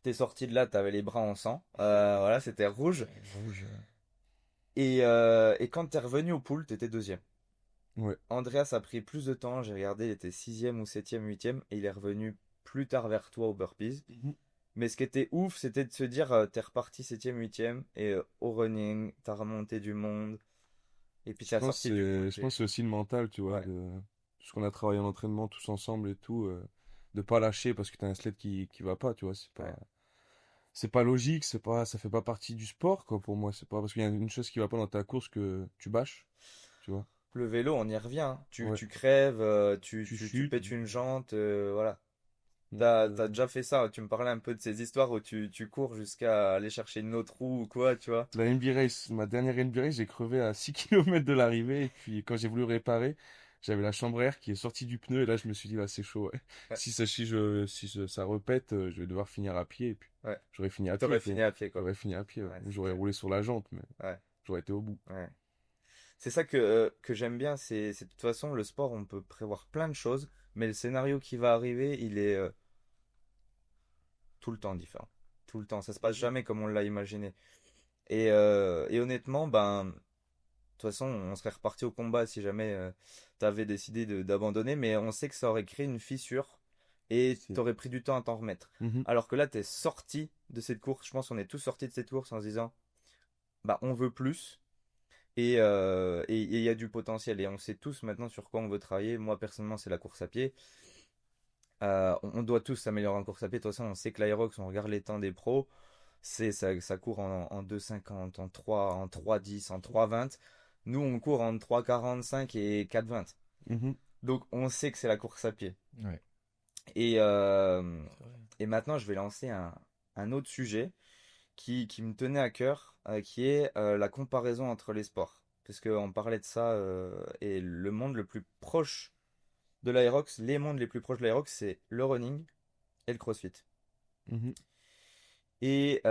T'es sorti de là, t'avais les bras en sang. Voilà, c'était rouge. Rouge. Et quand t'es revenu au pool, t'étais deuxième. Ouais. Andreas a pris plus de temps, j'ai regardé, il était sixième ou septième, huitième, et il est revenu plus tard vers toi au burpees. Mhm. Mais ce qui était ouf, c'était de se dire, t'es reparti septième, huitième, et au running, t'as remonté du monde, et puis Je t'as pense sorti du pool. je pense que c'est aussi le mental, tu vois, Ouais, de ce qu'on a travaillé en entraînement tous ensemble et tout, de pas lâcher parce que t'as un sled qui va pas, tu vois, ouais. c'est pas logique, ça fait pas partie du sport, quoi, pour moi, c'est pas parce qu'il y a une chose qui va pas dans ta course que tu bâches, tu vois. Le vélo, on y revient, hein. Ouais. Tu crèves, Tu tu chutes. pètes une jante, voilà. Donc, T'as déjà fait ça. Tu me parlais un peu de ces histoires où tu cours jusqu'à aller chercher une autre roue ou quoi, tu vois. la NB Race, ma dernière NB Race, j'ai crevé à 6 km de l'arrivée. Et puis, quand j'ai voulu réparer, j'avais la chambre à air qui est sortie du pneu. Et là, je me suis dit, là, c'est chaud, ouais. Ouais, Ça repète, je vais devoir finir à pied. Et puis, ouais. j'aurais fini à pied, T'aurais tu vois. fini à pied, quoi. J'aurais fini à pied, ouais. Ouais, Ou c'est j'aurais clair. roulé sur la jante, mais Ouais, j'aurais été au bout. ouais. C'est ça que j'aime bien. C'est de toute façon, le sport, on peut prévoir plein de choses, mais le scénario qui va arriver, il est tout le temps différent. Tout le temps. Ça se passe jamais comme on l'a imaginé. Et honnêtement, ben, de toute façon, on serait reparti au combat si jamais t'avais décidé d'abandonner, mais on sait que ça aurait créé une fissure et C'est... t'aurais pris du temps à t'en remettre. Mhm. Alors que là, t'es sorti de cette course. Je pense qu'on est tous sortis de cette course en se disant, bah, on veut plus. Et il y a du potentiel. Et on sait tous maintenant sur quoi on veut travailler. Moi, personnellement, c'est la course à pied. On doit tous s'améliorer en course à pied. De toute façon, on sait que l'Aerox, on regarde les temps des pros. Ça court en 2,50, en 3,10, en 3,20. Nous, on court en 3,45 et 4,20. Mhm. Donc, on sait que c'est la course à pied. Ouais. Et, C'est vrai. et maintenant, je vais lancer un autre sujet qui me tenait à cœur, qui est la comparaison entre les sports. Parce qu'on parlait de ça, et le monde le plus proche de l'Aerox, les mondes les plus proches de l'Aerox, c'est le running et le CrossFit. Mhm. Et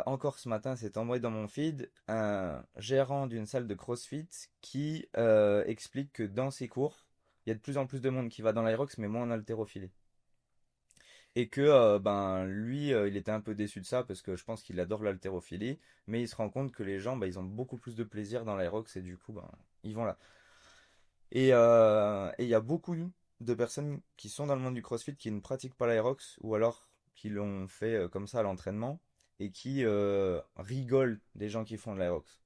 encore ce matin, c'est envoyé dans mon feed un gérant d'une salle de CrossFit qui explique que dans ses cours, il y a de plus en plus de monde qui va dans l'Aerox, mais moins en haltérophilie. Et que ben lui, il était un peu déçu de ça parce que je pense qu'il adore l'haltérophilie, mais il se rend compte que les gens, ben, ils ont beaucoup plus de plaisir dans l'Aerox et du coup, ben, ils vont là. Et il y a beaucoup de personnes qui sont dans le monde du CrossFit qui ne pratiquent pas l'Aerox ou alors qui l'ont fait comme ça à l'entraînement et qui rigolent des gens qui font de l'Aerox.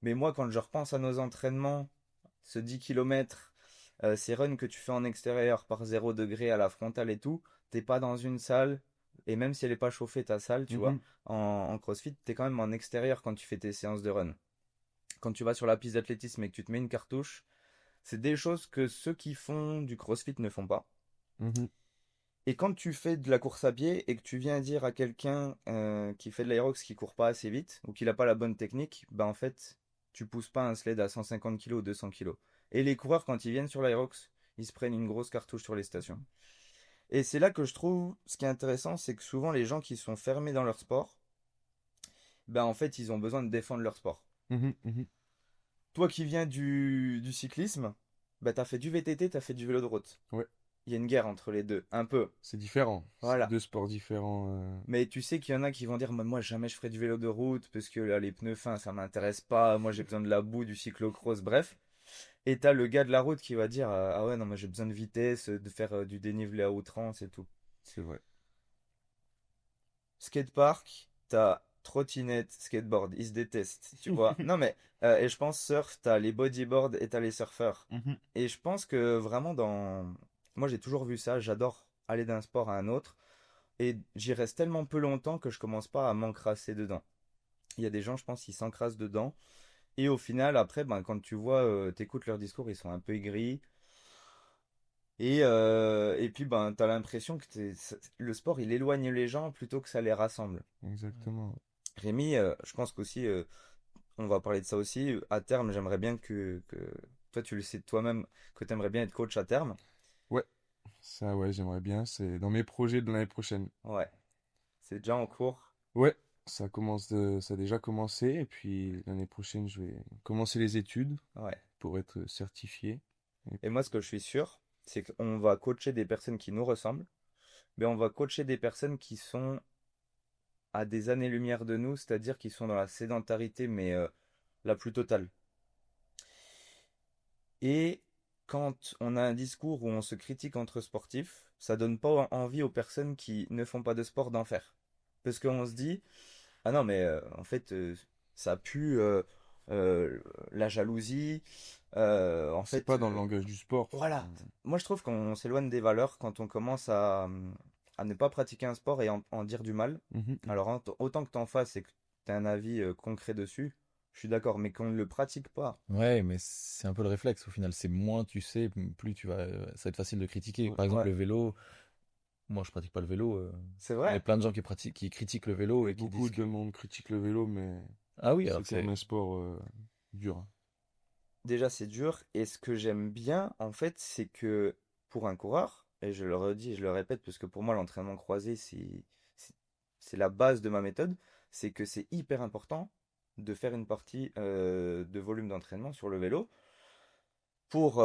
Mais moi, quand je repense à nos entraînements, ce 10 km, ces runs que tu fais en extérieur par 0 degré à la frontale et tout, t'es pas dans une salle, et même si elle est pas chauffée ta salle, tu vois, Mhm. en CrossFit, t'es quand même en extérieur quand tu fais tes séances de run. Quand tu vas sur la piste d'athlétisme et que tu te mets une cartouche, c'est des choses que ceux qui font du CrossFit ne font pas. Mhm. Et quand tu fais de la course à pied et que tu viens dire à quelqu'un qui fait de l'aérox qui court pas assez vite ou qui n'a pas la bonne technique, bah en fait, tu pousses pas un sled à 150 kg ou 200 kg. Et les coureurs, quand ils viennent sur l'aérox, ils se prennent une grosse cartouche sur les stations. Et c'est là que je trouve ce qui est intéressant, c'est que souvent les gens qui sont fermés dans leur sport, bah en fait, ils ont besoin de défendre leur sport. Mhm. Mhm. Toi qui viens du cyclisme, bah t'as fait du VTT, t'as fait du vélo de route. Ouais, Il y a une guerre entre les deux, un peu. c'est différent. C'est Voilà. deux sports différents. Mais tu sais qu'il y en a qui vont dire, moi jamais je ferai du vélo de route parce que là, les pneus fins, ça m'intéresse pas. Moi j'ai besoin de la boue, du cyclocross, bref. Et t'as le gars de la route qui va dire, ah ouais, non, moi j'ai besoin de vitesse, de faire du dénivelé à outrance et tout. C'est vrai. Skatepark, t'as trottinette, skateboard, ils se détestent, tu vois. Non mais, et je pense surf, t'as les bodyboards et t'as les surfeurs. Mhm. Et je pense que vraiment dans... Moi j'ai toujours vu ça, j'adore aller d'un sport à un autre. Et j'y reste tellement peu longtemps que je commence pas à m'encrasser dedans. Il y a des gens, je pense, qui s'encrassent dedans. Et au final, après, ben, quand tu vois, t'écoutes leurs discours, ils sont un peu aigris. Et puis, ben, t'as l'impression que le sport, il éloigne les gens plutôt que ça les rassemble. Exactement. Rémi, je pense qu'aussi, on va parler de ça aussi. À terme, j'aimerais bien que toi, tu le sais de toi-même, que tu aimerais bien être coach à terme. Ouais, ça, ouais, j'aimerais bien. C'est dans mes projets de l'année prochaine. Ouais, c'est déjà en cours. Ouais, ça a déjà commencé. Et puis l'année prochaine, je vais commencer les études Ouais. pour être certifié. Et Et puis, moi, ce que je suis sûr, c'est qu'on va coacher des personnes qui nous ressemblent, mais on va coacher des personnes qui sont à des années-lumière de nous, c'est-à-dire qui sont dans la sédentarité, mais la plus totale. Et quand on a un discours où on se critique entre sportifs, ça donne pas envie aux personnes qui ne font pas de sport d'en faire. Parce qu'on se dit, ah non, mais en fait, ça pue euh, la jalousie. En c'est fait, pas dans le langage du sport. voilà. Moi, je trouve qu'on s'éloigne des valeurs quand on commence à ne pas pratiquer un sport et en dire du mal. Mhm. Alors, autant que t'en fasses et que tu as un avis concret dessus, je suis d'accord, mais qu'on ne le pratique pas. Ouais, mais c'est un peu le réflexe au final. C'est moins tu sais, plus tu vas, ça va être facile de critiquer. Ouais. Par exemple, Ouais, le vélo. Moi, je pratique pas le vélo. c'est Mais vrai. plein de gens qui critiquent le vélo Et et qui beaucoup disent de que. monde critique le vélo, mais Ah oui, c'est alors quand même un sport dur, hein. Déjà, c'est dur. Et ce que j'aime bien, en fait, c'est que pour un coureur, et je le redis et je le répète, parce que pour moi, l'entraînement croisé, c'est c'est la base de ma méthode, c'est que c'est hyper important de faire une partie de volume d'entraînement sur le vélo. pour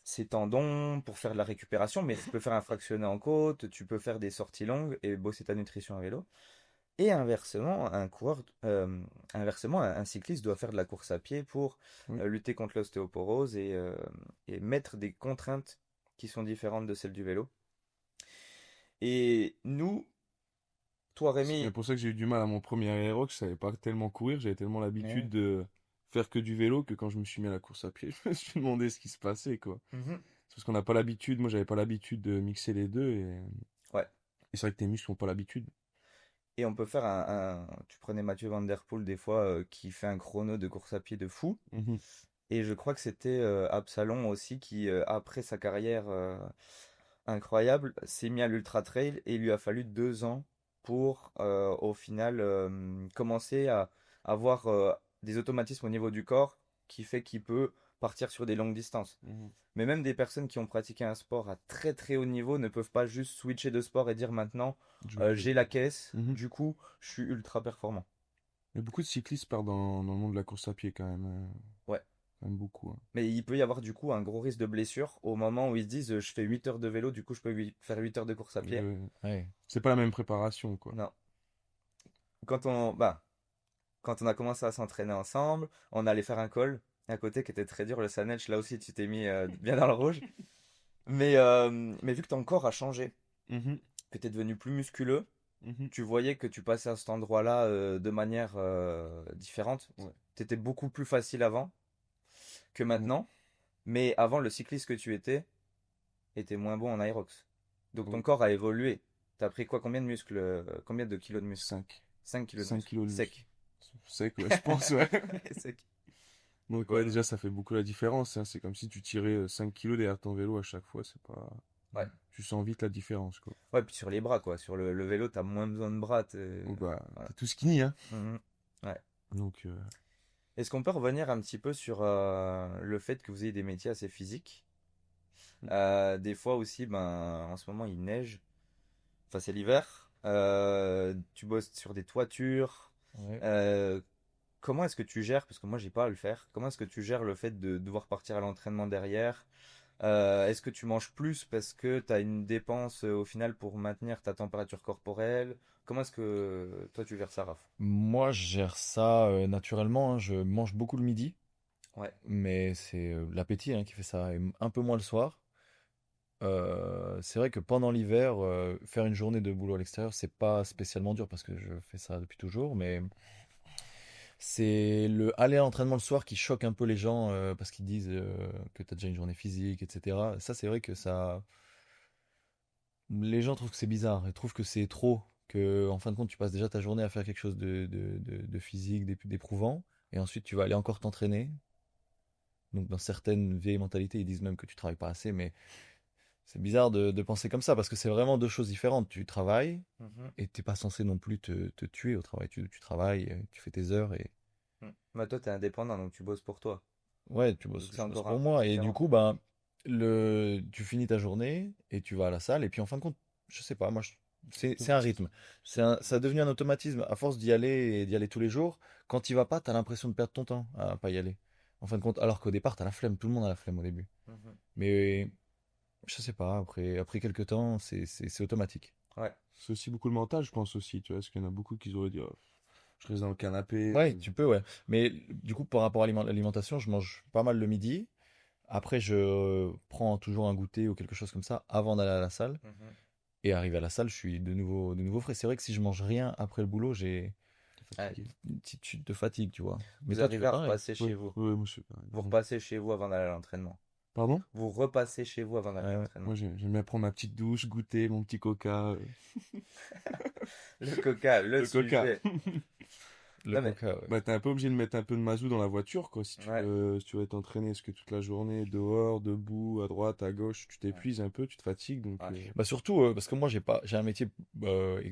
ses tendons, pour faire de la récupération, mais tu peux faire un fractionné en côte, tu peux faire des sorties longues et bosser ta nutrition à vélo. Et inversement, un cycliste doit faire de la course à pied pour Oui. lutter contre l'ostéoporose et mettre des contraintes qui sont différentes de celles du vélo. Et nous, toi C'est bien Rémi, pour ça que j'ai eu du mal à mon premier aérox, je savais pas tellement courir, j'avais tellement l'habitude ouais. de faire que du vélo que quand je me suis mis à la course à pied, je me suis demandé ce qui se passait, quoi. Mhm. C'est parce qu'on n'a pas l'habitude, moi j'avais pas l'habitude de mixer les deux Ouais. et c'est vrai que tes muscles n'ont pas l'habitude. Et on peut faire tu prenais Mathieu Van Der Poel des fois qui fait un chrono de course à pied de fou. Mhm. Et je crois que c'était Absalon aussi qui, après sa carrière incroyable, s'est mis à l'ultra trail et il lui a fallu 2 ans pour au final commencer à avoir des automatismes au niveau du corps qui fait qu'il peut partir sur des longues distances. Mhm. Mais même des personnes qui ont pratiqué un sport à très très haut niveau ne peuvent pas juste switcher de sport et dire maintenant Je vais- j'ai la caisse, Mhm. du coup je suis ultra performant. Mais beaucoup de cyclistes partent dans le monde de la course à pied quand même, Ouais. quand même beaucoup, hein. Mais il peut y avoir du coup un gros risque de blessure au moment où ils se disent je fais 8 heures de vélo, du coup je peux faire 8 heures de course à pied. Ouais. C'est pas la même préparation, quoi. Non. Quand on a commencé à s'entraîner ensemble, on allait faire un col à côté qui était très dur, le Sanech, là aussi tu t'es mis bien dans le rouge. Mais vu que ton corps a changé, Mhm. que tu es devenu plus musculeux, Mhm. tu voyais que tu passais à cet endroit-là de manière différente. Ouais. T'étais beaucoup plus facile avant que Mhm. maintenant. Mais avant, le cycliste que tu étais était moins bon en aérox. Donc ton Oui. corps a évolué. T'as pris quoi? Combien de muscles? Combien de kilos de muscles? 5. 5 kilos de 5 muscles. kilos de muscle. Sec. C'est que, ouais, je pense, ouais. Sec. Donc, ouais, Voilà. déjà, ça fait beaucoup la différence, hein. C'est comme si tu tirais 5 kilos derrière ton vélo à chaque fois. C'est pas. Ouais. Tu sens vite la différence, quoi. Ouais, puis sur les bras, quoi. Sur le vélo, t'as moins besoin de bras. Oh, bah, Voilà. t'es tout skinny, hein. Mhm. Ouais. Donc, Est-ce qu'on peut revenir un petit peu sur le fait que vous ayez des métiers assez physiques? Des fois aussi, en ce moment, il neige. Enfin, c'est l'hiver. Tu bosses sur des toitures. Ouais. Euh, Comment est-ce que tu gères, parce que moi j'ai pas à le faire, comment est-ce que tu gères le fait de devoir partir à l'entraînement derrière? Est-ce que tu manges plus parce que tu as une dépense au final pour maintenir ta température corporelle? Comment est-ce que toi tu gères ça, Raph? Moi, je gère ça naturellement, hein. Je mange beaucoup le midi, Ouais. mais c'est l'appétit hein, qui fait ça, et un peu moins le soir. C'est vrai que pendant l'hiver, faire une journée de boulot à l'extérieur, c'est pas spécialement dur parce que je fais ça depuis toujours, mais c'est le aller à l'entraînement le soir qui choque un peu les gens parce qu'ils disent que tu as déjà une journée physique, etc. Ça, c'est vrai que ça. Les gens trouvent que c'est bizarre et trouvent que c'est trop, que en fin de compte, tu passes déjà ta journée à faire quelque chose de physique, d'éprouvant, et ensuite tu vas aller encore t'entraîner. Donc, dans certaines vieilles mentalités, ils disent même que tu travailles pas assez, mais c'est bizarre de penser comme ça parce que c'est vraiment deux choses différentes. Tu travailles Mhm. et t'es pas censé non plus te tuer au travail. Tu travailles, tu fais tes heures et Mm. Bah, toi, t'es indépendant, donc tu bosses pour toi. ouais, Donc c'est je bosse encore pour un peu moi. Et du différent. coup, tu finis ta journée et tu vas à la salle. Et puis en fin de compte, je sais pas, c'est un rythme. Ça a devenu un automatisme. À force d'y aller et d'y aller tous les jours, quand tu vas pas, t'as l'impression de perdre ton temps à pas y aller. En fin de compte, alors qu'au départ, t'as la flemme. Tout le monde a la flemme au début. Mhm. Mais je sais pas, après quelques temps, c'est automatique. Ouais. c'est aussi beaucoup le mental, je pense aussi. Tu vois, parce qu'il y en a beaucoup qui auraient dit, oh, je reste dans le canapé. Ouais, tu peux, ouais. Mais du coup, par rapport à l'alimentation, je mange pas mal le midi. Après, je prends toujours un goûter ou quelque chose comme ça avant d'aller à la salle. Mhm. Et arrivé à la salle, je suis de nouveau frais. C'est vrai que si je mange rien après le boulot, j'ai T'es Ouais. fatigué. une petite chute de fatigue, tu vois. Mais Vous toi, tu arrivez fais à pareil. repasser Ouais, chez vous. ouais, moi je fais pareil. Vous repassez chez vous avant d'aller à l'entraînement. Pardon? Vous repassez chez vous avant d'aller à Ouais, ouais. l'entraînement. Moi j'aime bien prendre ma petite douche, goûter mon petit coca. Le coca, le Le coca. sujet. Le Non mais, coca, ouais. Bah, t'es un peu obligé de mettre un peu de mazout dans la voiture, quoi, ouais. si tu veux t'entraîner, parce que toute la journée, dehors, debout, à droite, à gauche, tu Ouais. t'épuises un peu, tu te fatigues, donc, Ouais. Bah surtout parce que moi j'ai un métier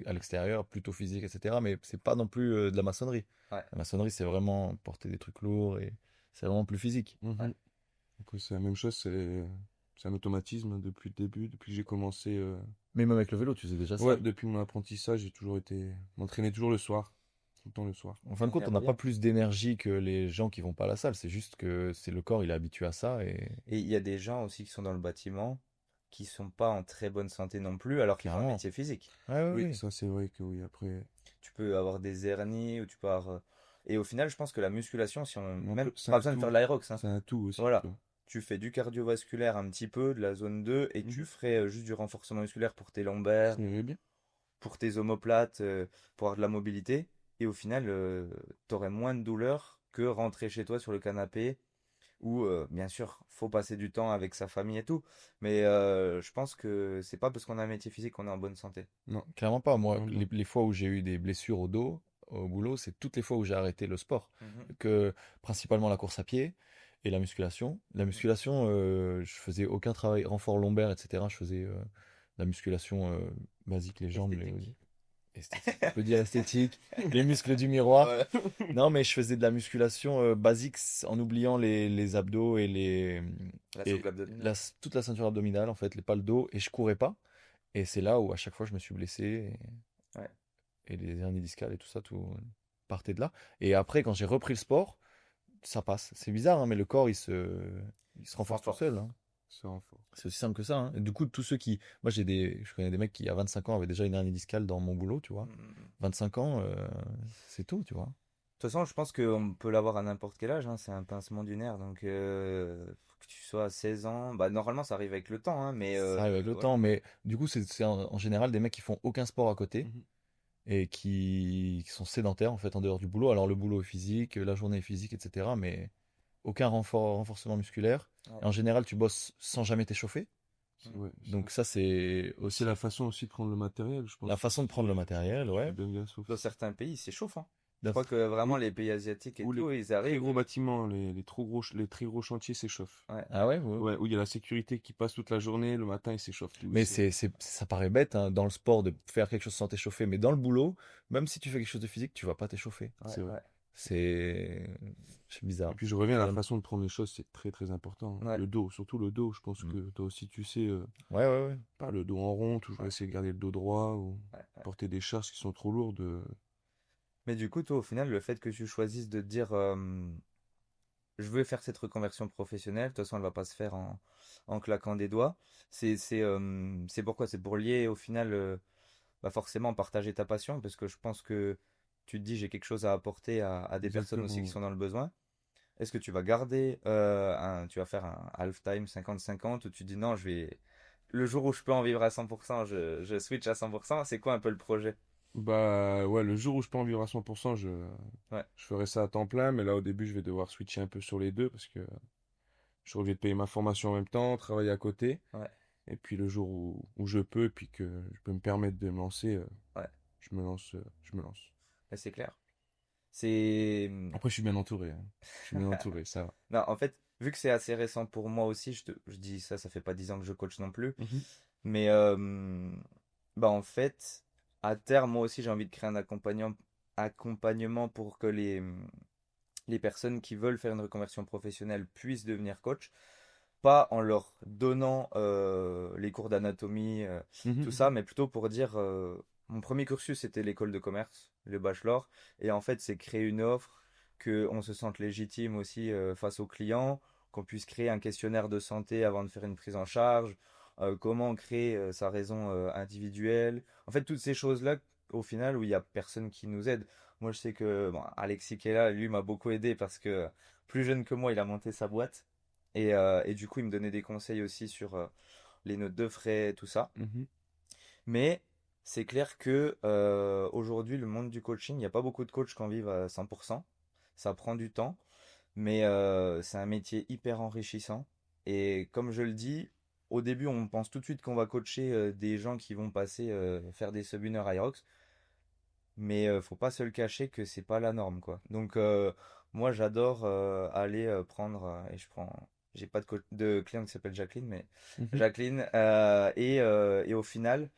à l'extérieur plutôt physique etc mais c'est pas non plus de la maçonnerie. Ouais. La maçonnerie c'est vraiment porter des trucs lourds et c'est vraiment plus physique. Ouais. mhm. Donc, c'est la même chose, c'est un automatisme hein, depuis le début, depuis que j'ai commencé, Mais même avec le vélo tu faisais déjà ça. ouais, depuis mon apprentissage, j'ai toujours été, m'entraîner toujours le soir. tout le temps le soir. En fin de compte, on n'a Bien. pas plus d'énergie que les gens qui vont pas à la salle. C'est juste que c'est le corps, il est habitué à ça et Et il y a des gens aussi qui sont dans le bâtiment qui sont pas en très bonne santé non plus, alors qu'ils font un clairement. métier physique. Ouais, ouais, Oui, ouais. ça c'est vrai que oui, après, Tu peux avoir des hernies ou tu peux avoir. Et au final, je pense que la musculation, si on on même peut- c'est pas un besoin de faire tout, de l'aérox, hein. c'est un tout aussi, Voilà. quoi. Tu fais du cardiovasculaire un petit peu, de la zone 2, et tu Mhm. ferais juste du renforcement musculaire pour tes lombaires, Ça irait bien. pour tes omoplates, pour avoir de la mobilité. Et au final, t'aurais moins de douleur que rentrer chez toi sur le canapé, où, bien sûr, faut passer du temps avec sa famille et tout. Mais je pense que c'est pas parce qu'on a un métier physique qu'on est en bonne santé. Non, Clairement pas. Moi, non, non. les fois où j'ai eu des blessures au dos, au boulot, c'est toutes les fois où j'ai arrêté le sport. Mhm. Que principalement la course à pied et la musculation. La musculation, je faisais aucun travail renfort lombaire, etc. Je faisais la musculation basique, les jambes, Esthétique. esthétique. On peut dire esthétique, les muscles du miroir. Ouais. Non, mais je faisais de la musculation basique en oubliant les abdos La et souple abdominale. toute la ceinture abdominale, en fait, pas le dos, et je courais pas. Et c'est là où à chaque fois je me suis blessé Ouais. et les hernies discales et tout ça, tout partait de là. Et après, quand j'ai repris le sport, ça passe. C'est bizarre, hein, mais le corps, il se Se renforce tout renforce. seul, hein. C'est en fort. C'est aussi simple que ça, hein. Et du coup, tous ceux qui. Moi, je connais des mecs qui, à 25 ans, avaient déjà une hernie discale dans mon boulot, tu vois. Mhm. De 25 ans, c'est tout, tu vois. toute façon, je pense qu'on peut l'avoir à n'importe quel âge, hein. C'est un pincement du nerf. Donc, que tu sois à 16 ans, bah, normalement, ça arrive avec le temps, hein, mais Ça arrive avec le voilà. temps, mais du coup, c'est en général des mecs qui font aucun sport à côté Mhm. et qui sont sédentaires, en fait, en dehors du boulot. Alors, le boulot est physique, la journée est physique, etc. Mais aucun renforcement musculaire. Ouais. Et en général, tu bosses sans jamais t'échauffer. Mm. Ouais, Donc ça, c'est c'est aussi la façon aussi de prendre le matériel, je pense. la façon de prendre le matériel, Qui fait ouais. bien souffle. Dans certains pays, c'est chaud, hein. Je La- crois que vraiment Oui. les pays asiatiques et Ou les tout, ils très arrivent. gros bâtiments, les très gros chantiers s'échauffent. Ouais, Ah ouais, Ouais, où il y a la sécurité qui passe toute la journée, le matin ils s'échauffent tous. mais ça paraît bête hein, dans le sport de faire quelque chose sans t'échauffer, mais dans le boulot, même si tu fais quelque chose de physique, tu vas pas t'échauffer. ouais, C'est vrai. ouais. C'est c'est bizarre. Et puis je reviens à la Ça- façon de prendre les choses, c'est très très important. Ouais. Le dos, surtout le dos, je pense Mm. que toi aussi tu sais, Ouais, ouais, ouais. pas le dos en rond, toujours Ouais. essayer de garder le dos droit ou Ouais, ouais. porter des charges qui sont trop lourdes. Mais du coup, toi, au final, le fait que tu choisisses de te dire je veux faire cette reconversion professionnelle, de toute façon, elle va pas se faire en claquant des doigts. C'est pourquoi? C'est pour lier au final, bah forcément, partager ta passion, parce que je pense que tu te dis j'ai quelque chose à apporter à des personnes aussi qui Exactement. sont dans le besoin. Est-ce que tu vas garder tu vas faire un half-time 50-50 ou tu dis non, le jour où je peux en vivre à 100%, je switch à 100%. C'est quoi un peu le projet? Bah ouais, le jour où je peux en vivre à 100%, Ouais, je ferai ça à temps plein, mais là au début je vais devoir switcher un peu sur les deux parce que je suis obligé de payer ma formation en même temps, travailler à côté. ouais, Et puis le jour où je peux, puis que je peux me permettre de me lancer, ouais. je me lance. Ouais, c'est clair. C'est Après, je suis bien entouré, hein. Je suis bien entouré, ça va. non, en fait, vu que c'est assez récent pour moi aussi, je dis ça, ça fait pas 10 ans que je coach non plus, Mhm. mais bah en fait, à terme, moi aussi, j'ai envie de créer un accompagnement pour que les personnes qui veulent faire une reconversion professionnelle puissent devenir coach, pas en leur donnant les cours d'anatomie, tout Mhm. ça, mais plutôt pour dire, mon premier cursus c'était l'école de commerce, le bachelor, et en fait c'est créer une offre, qu'on se sente légitime aussi face aux clients, qu'on puisse créer un questionnaire de santé avant de faire une prise en charge, comment créer sa raison individuelle, en fait toutes ces choses-là au final où il y a personne qui nous aide. Moi je sais que bon, Alexis qui est là, lui m'a beaucoup aidé parce que plus jeune que moi il a monté sa boîte. Et du coup, il me donnait des conseils aussi sur les notes de frais, tout ça. Mhm. Mais c'est clair que aujourd'hui, le monde du coaching, il n'y a pas beaucoup de coachs qui en vivent à 100%. Ça prend du temps, mais c'est un métier hyper enrichissant. Et comme je le dis, au début, on pense tout de suite qu'on va coacher des gens qui vont passer faire des sub-1 heure Aerox. Mais faut pas se le cacher que c'est pas la norme, quoi. Donc moi j'adore aller prendre et je prends j'ai pas de client qui s'appelle Jacqueline mais Mhm. Jacqueline et au final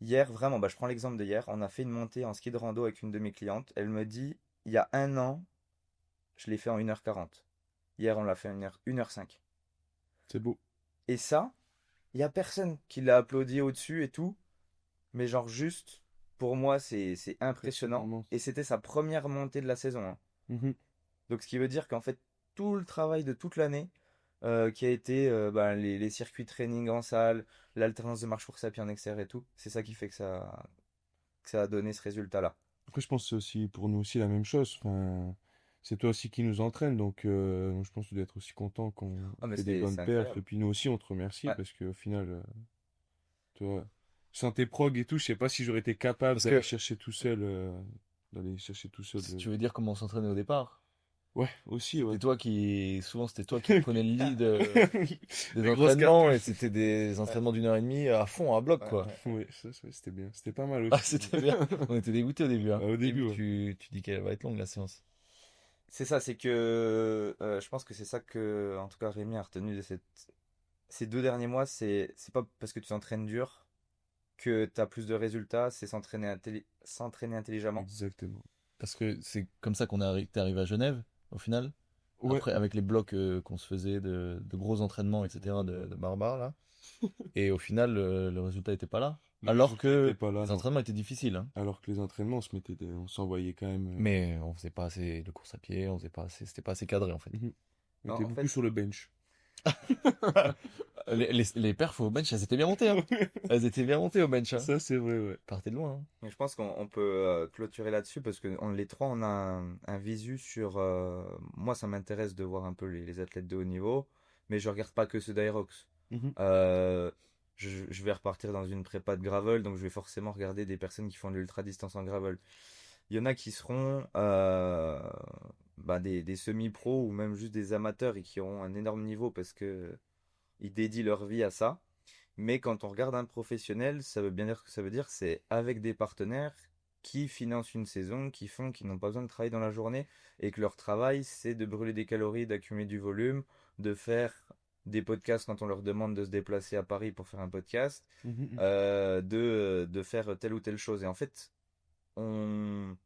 hier vraiment bah je prends l'exemple de hier, on a fait une montée en ski de rando avec une de mes clientes, elle me dit il y a un an je l'ai fait en 1h40. Hier on l'a fait en 1h05. C'est beau. Et ça, il y a personne qui l'a applaudi au-dessus et tout, mais genre juste pour moi, c'est impressionnant. Performance. Et c'était sa première montée de la saison, hein. Mhm. Donc, ce qui veut dire qu'en fait, tout le travail de toute l'année, qui a été bah, les circuits de training en salle, l'alternance de marche-course à pied en extérieur et tout, c'est ça qui fait que ça a donné ce résultat-là. Après, je pense que c'est aussi pour nous aussi la même chose. Enfin, c'est toi aussi qui nous entraîne, donc je pense que tu dois être aussi content qu'on Ah, mais fait des bonnes c'est perfs. Et incroyable. puis nous aussi, on te remercie Ouais. parce qu'au final, tu vois, sans tes prog et tout, je sais pas si j'aurais été capable Parce que d'aller chercher tout seul. si tu veux dire comment on s'entraînait au départ, Ouais, aussi, ouais. souvent c'était toi qui prenais le lead des Les grosses entraînements et cartouches. c'était des Ouais, entraînements d'1 heure et demie à fond, à bloc, ouais, quoi. ouais. Oui, ça, c'était bien. C'était pas mal Ah, aussi. c'était bien. On était dégoûtés au début, hein. Au début, Limite, ouais. tu dis qu'elle va être longue la séance. C'est ça, c'est que je pense que c'est ça que, en tout cas, Rémi a retenu de ces 2 derniers mois, c'est pas parce que tu t'entraînes dur que tu as plus de résultats, c'est s'entraîner intelligemment. Exactement. Parce que c'est comme ça t'es arrivé à Genève, au final. Ouais, Après, avec les blocs qu'on se faisait de gros entraînements, etc., de barbares, là. Et au final, le résultat était pas là. le Alors résultat était que pas là, les non. entraînements étaient difficiles, hein. Alors que les entraînements, on s'envoyait quand même. Mais on faisait pas assez de course à pied, on faisait pas assez, c'était pas assez cadré, en fait. Mhm. On Non, était en beaucoup fait, sur le bench. Les perfs au bench, elles étaient bien montées, hein. Elles étaient bien montées au bench, hein. Ça, c'est vrai, ouais. Partez de loin, hein. je pense qu'on peut clôturer là-dessus parce que les trois, on a un visu sur. Moi, ça m'intéresse de voir un peu les athlètes de haut niveau, mais je regarde pas que ceux d'Aerox. Mhm. Euh, je vais repartir dans une prépa de gravel, donc je vais forcément regarder des personnes qui font de l'ultra distance en gravel. Il y en a qui seront bah, des semi-pros ou même juste des amateurs et qui auront un énorme niveau parce que ils dédient leur vie à ça. Mais quand on regarde un professionnel, ça veut bien dire que ça veut dire c'est avec des partenaires qui financent une saison, qui n'ont pas besoin de travailler dans la journée et que leur travail c'est de brûler des calories, d'accumuler du volume, de faire des podcasts quand on leur demande de se déplacer à Paris pour faire un podcast, Mhm. de faire telle ou telle chose. Et en fait, on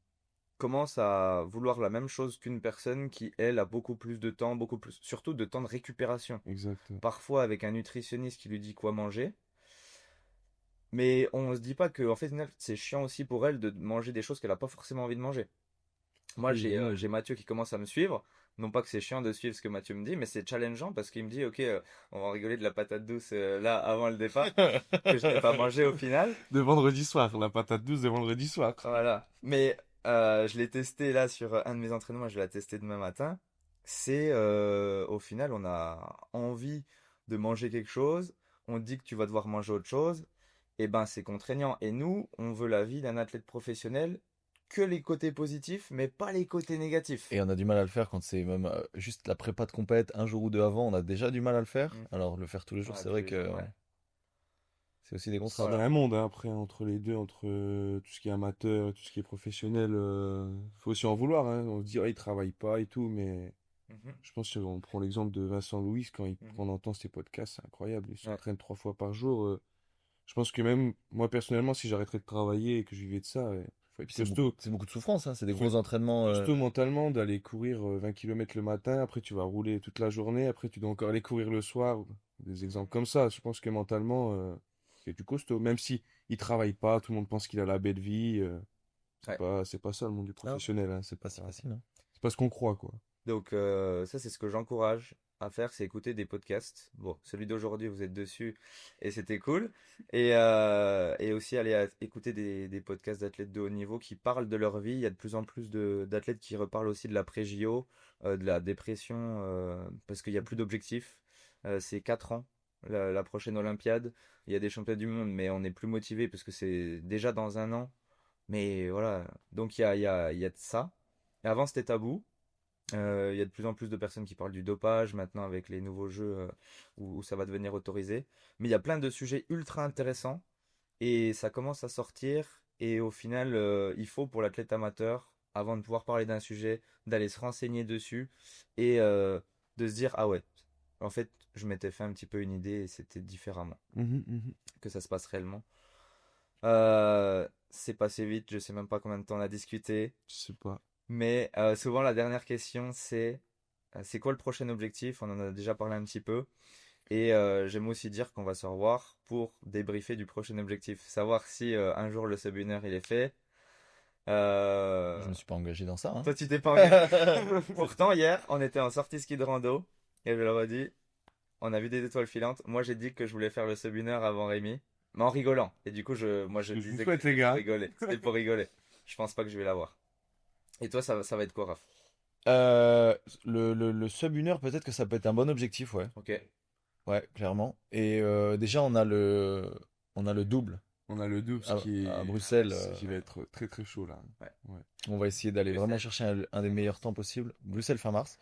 commence à vouloir la même chose qu'une personne qui, elle, a beaucoup plus de temps, beaucoup plus, surtout de temps de récupération. Exact. Parfois avec un nutritionniste qui lui dit quoi manger, mais on se dit pas que, en fait, c'est chiant aussi pour elle de manger des choses qu'elle a pas forcément envie de manger. Moi, Oui, vraiment. j'ai Mathieu qui commence à me suivre. Non pas que c'est chiant de suivre ce que Mathieu me dit, mais c'est challengeant parce qu'il me dit, ok, on va rigoler de la patate douce là avant le départ, que je n'ai pas mangé au final. De vendredi soir, la patate douce de vendredi soir. Voilà. Mais je l'ai testé là sur un de mes entraînements, je vais la tester demain matin. C'est au final, on a envie de manger quelque chose, on te dit que tu vas devoir manger autre chose, et ben c'est contraignant. Et nous, on veut la vie d'un athlète professionnel, que les côtés positifs, mais pas les côtés négatifs. Et on a du mal à le faire quand c'est même juste la prépa de compète, un jour ou deux avant, on a déjà du mal à le faire. Mm. Alors le faire tous les jours, Ouais, c'est tous vrai les jours, que ouais. c'est aussi des C'est contraintes. Voilà. un monde hein, après entre les deux, entre tout ce qui est amateur et tout ce qui est professionnel. Faut aussi en vouloir. Hein. On se dit, ah, il travaille pas et tout, mais Mhm, je pense qu'on prend l'exemple de Vincent Louis mhm. quand on entend ses podcasts, c'est incroyable. Il Ouais. s'entraîne 3 fois par jour. Je pense que même moi personnellement, si j'arrêterais de travailler et que je vivais de ça, faut être Puis costaud. c'est beaucoup de souffrance, hein. C'est des Faut gros être entraînements. costaud mentalement d'aller courir 20 km le matin, après tu vas rouler toute la journée, après tu dois encore aller courir le soir. Des exemples comme ça. Je pense que mentalement, c'est du costaud. Même si il travaille pas, tout le monde pense qu'il a la belle vie. Ouais. C'est pas ça le monde du Non, professionnel. Hein. c'est pas si facile, hein. C'est pas ce qu'on croit, quoi. Donc ça c'est ce que j'encourage à faire, c'est écouter des podcasts. Bon, celui d'aujourd'hui vous êtes dessus et c'était cool. Et aussi aller écouter des podcasts d'athlètes de haut niveau qui parlent de leur vie. Il y a de plus en plus d'athlètes qui reparlent aussi de l'après-JO, de la dépression, parce qu'il n'y a plus d'objectifs. C'est 4 ans, la prochaine Olympiade. Il y a des championnats du monde, mais on est plus motivé parce que c'est déjà dans un an. Mais voilà, donc il y a de ça. Et avant c'était tabou. Il y a de plus en plus de personnes qui parlent du dopage maintenant avec les nouveaux jeux où ça va devenir autorisé. Mais il y a plein de sujets ultra intéressants et ça commence à sortir. Et au final, il faut pour l'athlète amateur, avant de pouvoir parler d'un sujet, d'aller se renseigner dessus et de se dire, ah ouais, en fait, je m'étais fait un petit peu une idée et c'était différemment Mhm, mhm. que ça se passe réellement. C'est passé vite, je sais même pas combien de temps on a discuté. Je sais pas. Mais souvent la dernière question c'est quoi le prochain objectif? On en a déjà parlé un petit peu. Et j'aime aussi dire qu'on va se revoir pour débriefer du prochain objectif. Savoir si un jour le sub 1 heure il est fait. Je me suis pas engagé dans ça, hein. Toi, tu t'es pas engagé. Pourtant, hier, on était en sortie ski de rando. Et je leur ai dit, on a vu des étoiles filantes. Moi, j'ai dit que je voulais faire le sub 1 heure avant Rémi. Mais en rigolant. Et du coup, moi, je Je vous disais souhaite, que les c'était pour gars. rigoler. C'était pour rigoler. Je pense pas que je vais l'avoir. Et toi, ça va être quoi, Raph? Le sub 1 heure, peut-être que ça peut être un bon objectif, ouais. Ok. Ouais, clairement. Et déjà, on a le double On a le double, à Bruxelles. ce qui va être très très chaud là. Ouais. Ouais. On va essayer d'aller vraiment Bruxelles. chercher un des meilleurs temps possibles. Bruxelles fin mars.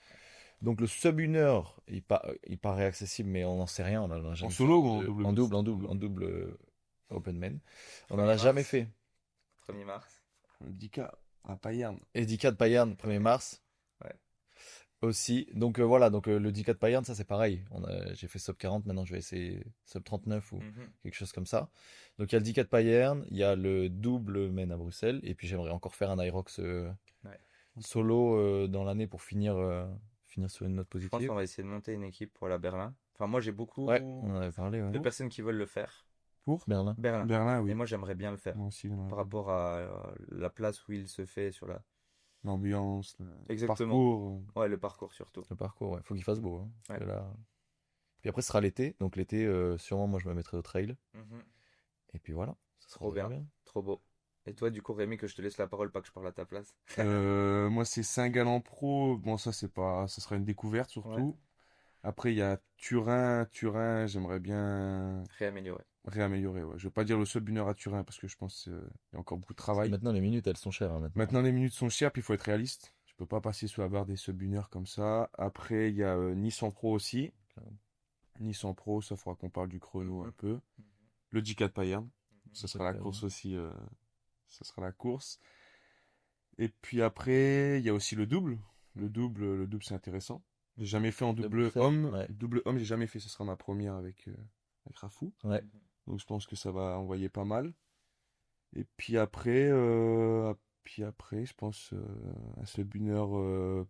Donc le sub 1 heure, il paraît accessible, mais on n'en sait rien. On en a En jamais solo fait ou en double mix? en double Openman. On n'en 1er a jamais mars. fait. 1er mars. 10K à Payerne. Et 10K de Payerne, 1er mars Ouais. aussi. Donc voilà, donc le 10K de Payerne, ça c'est pareil. J'ai fait sub 40, maintenant je vais essayer sub 39 ou Mhm. quelque chose comme ça. Donc il y a le 10K de Payerne, il y a le double men à Bruxelles, et puis j'aimerais encore faire un Irox Ouais. solo dans l'année pour finir sur une note Je pense positive. qu'on va essayer de monter une équipe pour la Berlin. Enfin, moi, j'ai beaucoup Ouais, on en avait parlé, ouais. de personnes qui veulent le faire. Pour Berlin. Berlin. Berlin, Et oui. moi, j'aimerais bien le faire. Moi aussi, j'aimerais Par bien. rapport à la place où il se fait sur la. L'ambiance, le Exactement. parcours. Ouais, le parcours surtout. Le parcours, ouais. Faut qu'il fasse beau, hein, parce Ouais. que là... Puis après, ce sera l'été. Donc l'été, sûrement, moi, je me mettrai au trail. Mhm. Et puis voilà. Ça sera Trop déjà bien. Trop beau. Et toi, du coup, Rémi, que je te laisse la parole, pas que je parle à ta place. Moi, c'est Saint-Gallen Pro. Bon, ça, c'est pas, ça sera une découverte Ouais. surtout. Après, il y a Turin. Turin, j'aimerais bien Réaméliorer. réaméliorer. Ouais. Je veux pas dire le sub 1 heure à Turin parce que je pense qu'il y a encore beaucoup de travail. Maintenant, les minutes, elles sont chères, hein, maintenant. Maintenant, les minutes sont chères, puis il faut être réaliste. Je peux pas passer sous la barre des sub 1 heure comme ça. Après, il y a Nice en Pro aussi. Nice en Pro, ça faudra qu'on parle du chrono un peu. Le 10K de Payerne, ce sera la course aussi. Ce sera la course. Et puis après, il y a aussi le double. Le double, c'est intéressant. J'ai jamais fait en De double Bruxelles, homme. ouais. Double homme, j'ai jamais fait. Ce sera ma première avec Rafou. Ouais. Donc je pense que ça va envoyer pas mal. Et puis après, je pense un sub 1 heure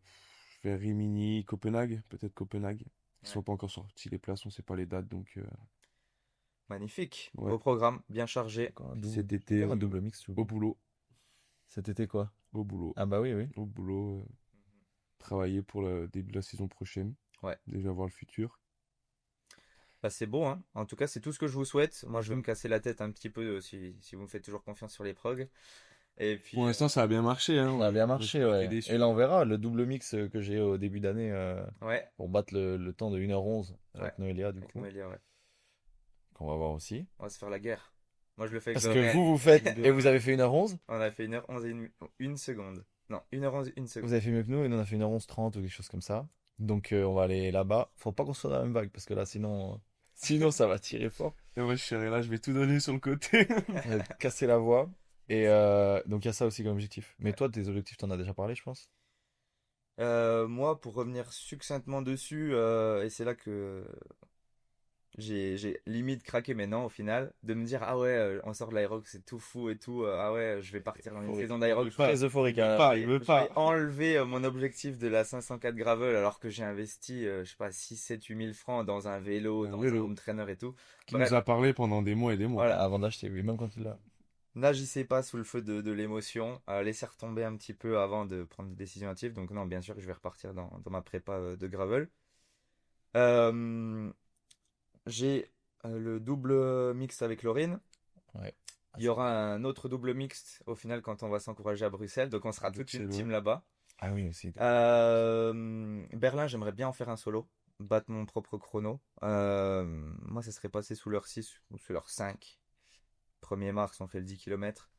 vers Rimini, Copenhague, peut-être Copenhague. Ils Ouais. sont pas encore sortis les places, on sait pas les dates, donc Magnifique. Ouais. Beau programme, bien chargé. Encore un double. cet été Encore un double mix, tu au vois. boulot, Cet été, quoi? au boulot, Ah bah oui, oui. au boulot, travailler pour le début de la saison prochaine. Ouais. Déjà voir le futur. Bah, c'est beau, hein. En tout cas, c'est tout ce que je vous souhaite. Moi, je vais me casser la tête un petit peu si vous me faites toujours confiance sur les progs. Et puis, Pour l'instant, ça a bien marché, hein. Ça a bien marché, J'étais ouais. déçu. Et là, on verra le double mix que j'ai au début d'année ouais, pour battre le temps de 1h11 avec Ouais. Noélia, du avec coup. Noélia, ouais. Qu'on va voir aussi. On va se faire la guerre. Moi, je le fais avec Parce le que Red. vous faites. Deux. Et vous avez fait 1h11. On a fait 1h11 et une seconde. Non, 1h11 une seconde. Vous avez fait mieux que nous et nous on a fait 1h11 30 ou quelque chose comme ça. Donc on va aller là-bas. Faut pas qu'on soit dans la même vague parce que là sinon ça va tirer fort. Et moi, je serai là, je vais tout donner sur le côté. Ça va casser la voix. Et donc il y a ça aussi comme objectif. Mais toi, tes objectifs, t'en as déjà parlé, je pense. Moi, pour revenir succinctement dessus, et c'est là que j'ai limite craqué maintenant au final, de me dire, ah ouais, on sort de l'Aerox, c'est tout fou et tout, ah ouais, je vais partir dans une Euphorique. saison d'Aerox. Très euphorique. hein. Pas, il veut Je pas. vais enlever mon objectif de la 504 gravel alors que j'ai investi, je sais pas, 6, 7, 8 000 francs dans un vélo, Un dans vélo. un home trainer et tout. Qui Bref. nous a parlé pendant des mois et des mois. Voilà. Avant d'acheter, oui, même quand il l'a. N'agissez pas sous le feu de l'émotion, laissez retomber un petit peu avant de prendre des décisions hâtives. Donc non, bien sûr que je vais repartir dans ma prépa de gravel. Euh, j'ai le double mixte avec Laurine. Ouais. Il y aura un autre double mixte au final quand on va s'encourager à Bruxelles. Donc on sera toute une team là-bas. Ah oui, aussi. Berlin, j'aimerais bien en faire un solo. Battre mon propre chrono. Moi, ça serait passé sous l'heure 6 ou sous l'heure 5. 1er mars, on fait le 10 km.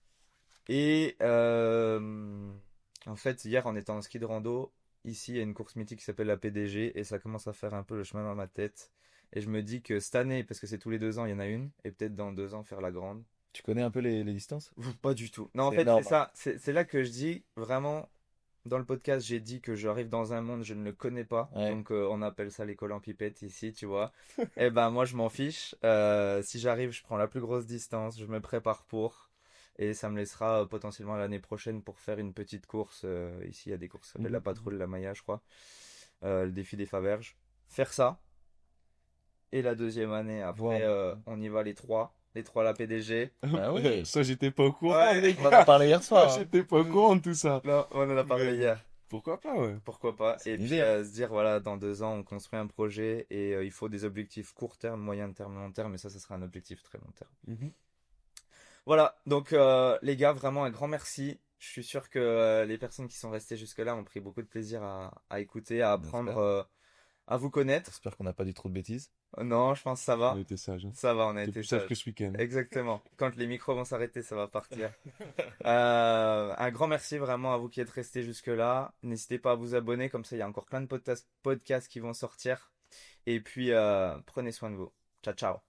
Et en fait, hier, en étant en ski de rando, ici, il y a une course mythique qui s'appelle la PDG et ça commence à faire un peu le chemin dans ma tête. Et je me dis que cette année, parce que c'est tous les 2 ans, il y en a une, et peut-être dans 2 ans faire la grande. Tu connais un peu les distances? Pas du tout. Non, en C'est fait, énorme. c'est ça. C'est là que je dis vraiment. Dans le podcast, j'ai dit que j'arrive dans un monde, je ne le connais pas. Ouais. Donc, on appelle ça l'école en pipette ici, tu vois. Eh ben, moi, je m'en fiche. Si j'arrive, je prends la plus grosse distance, je me prépare pour. Et ça me laissera potentiellement l'année prochaine pour faire une petite course. Ici, il y a des courses qui s'appellent la patrouille, la Maya, je crois. Le défi des Faverges. Faire ça. et la deuxième année. Après, Wow. on y va les trois la PDG. Bah oui. Ça, j'étais pas au courant, Ouais. les On en a gars. parlé hier Ça, soir, hein. j'étais pas au courant de tout ça. Là, on en a parlé Mais hier. pourquoi pas, ouais. Pourquoi pas? C'est Et une puis idée, hein. se dire, voilà, dans 2 ans, on construit un projet et il faut des objectifs court terme, moyen terme, long terme. Et ça sera un objectif très long terme. Mhm. Voilà, donc les gars, vraiment un grand merci. Je suis sûr que les personnes qui sont restées jusque-là ont pris beaucoup de plaisir à écouter, à On apprendre, espère. à vous connaître. J'espère qu'on n'a pas dit trop de bêtises. Non, je pense que ça On a va. été sage, hein. Ça va, on a T'es été plus sage sage. que ce week-end. Exactement. Quand les micros vont s'arrêter, ça va partir. Un grand merci vraiment à vous qui êtes restés jusque-là. N'hésitez pas à vous abonner, comme ça il y a encore plein de podcasts qui vont sortir. Et puis, prenez soin de vous. Ciao, ciao.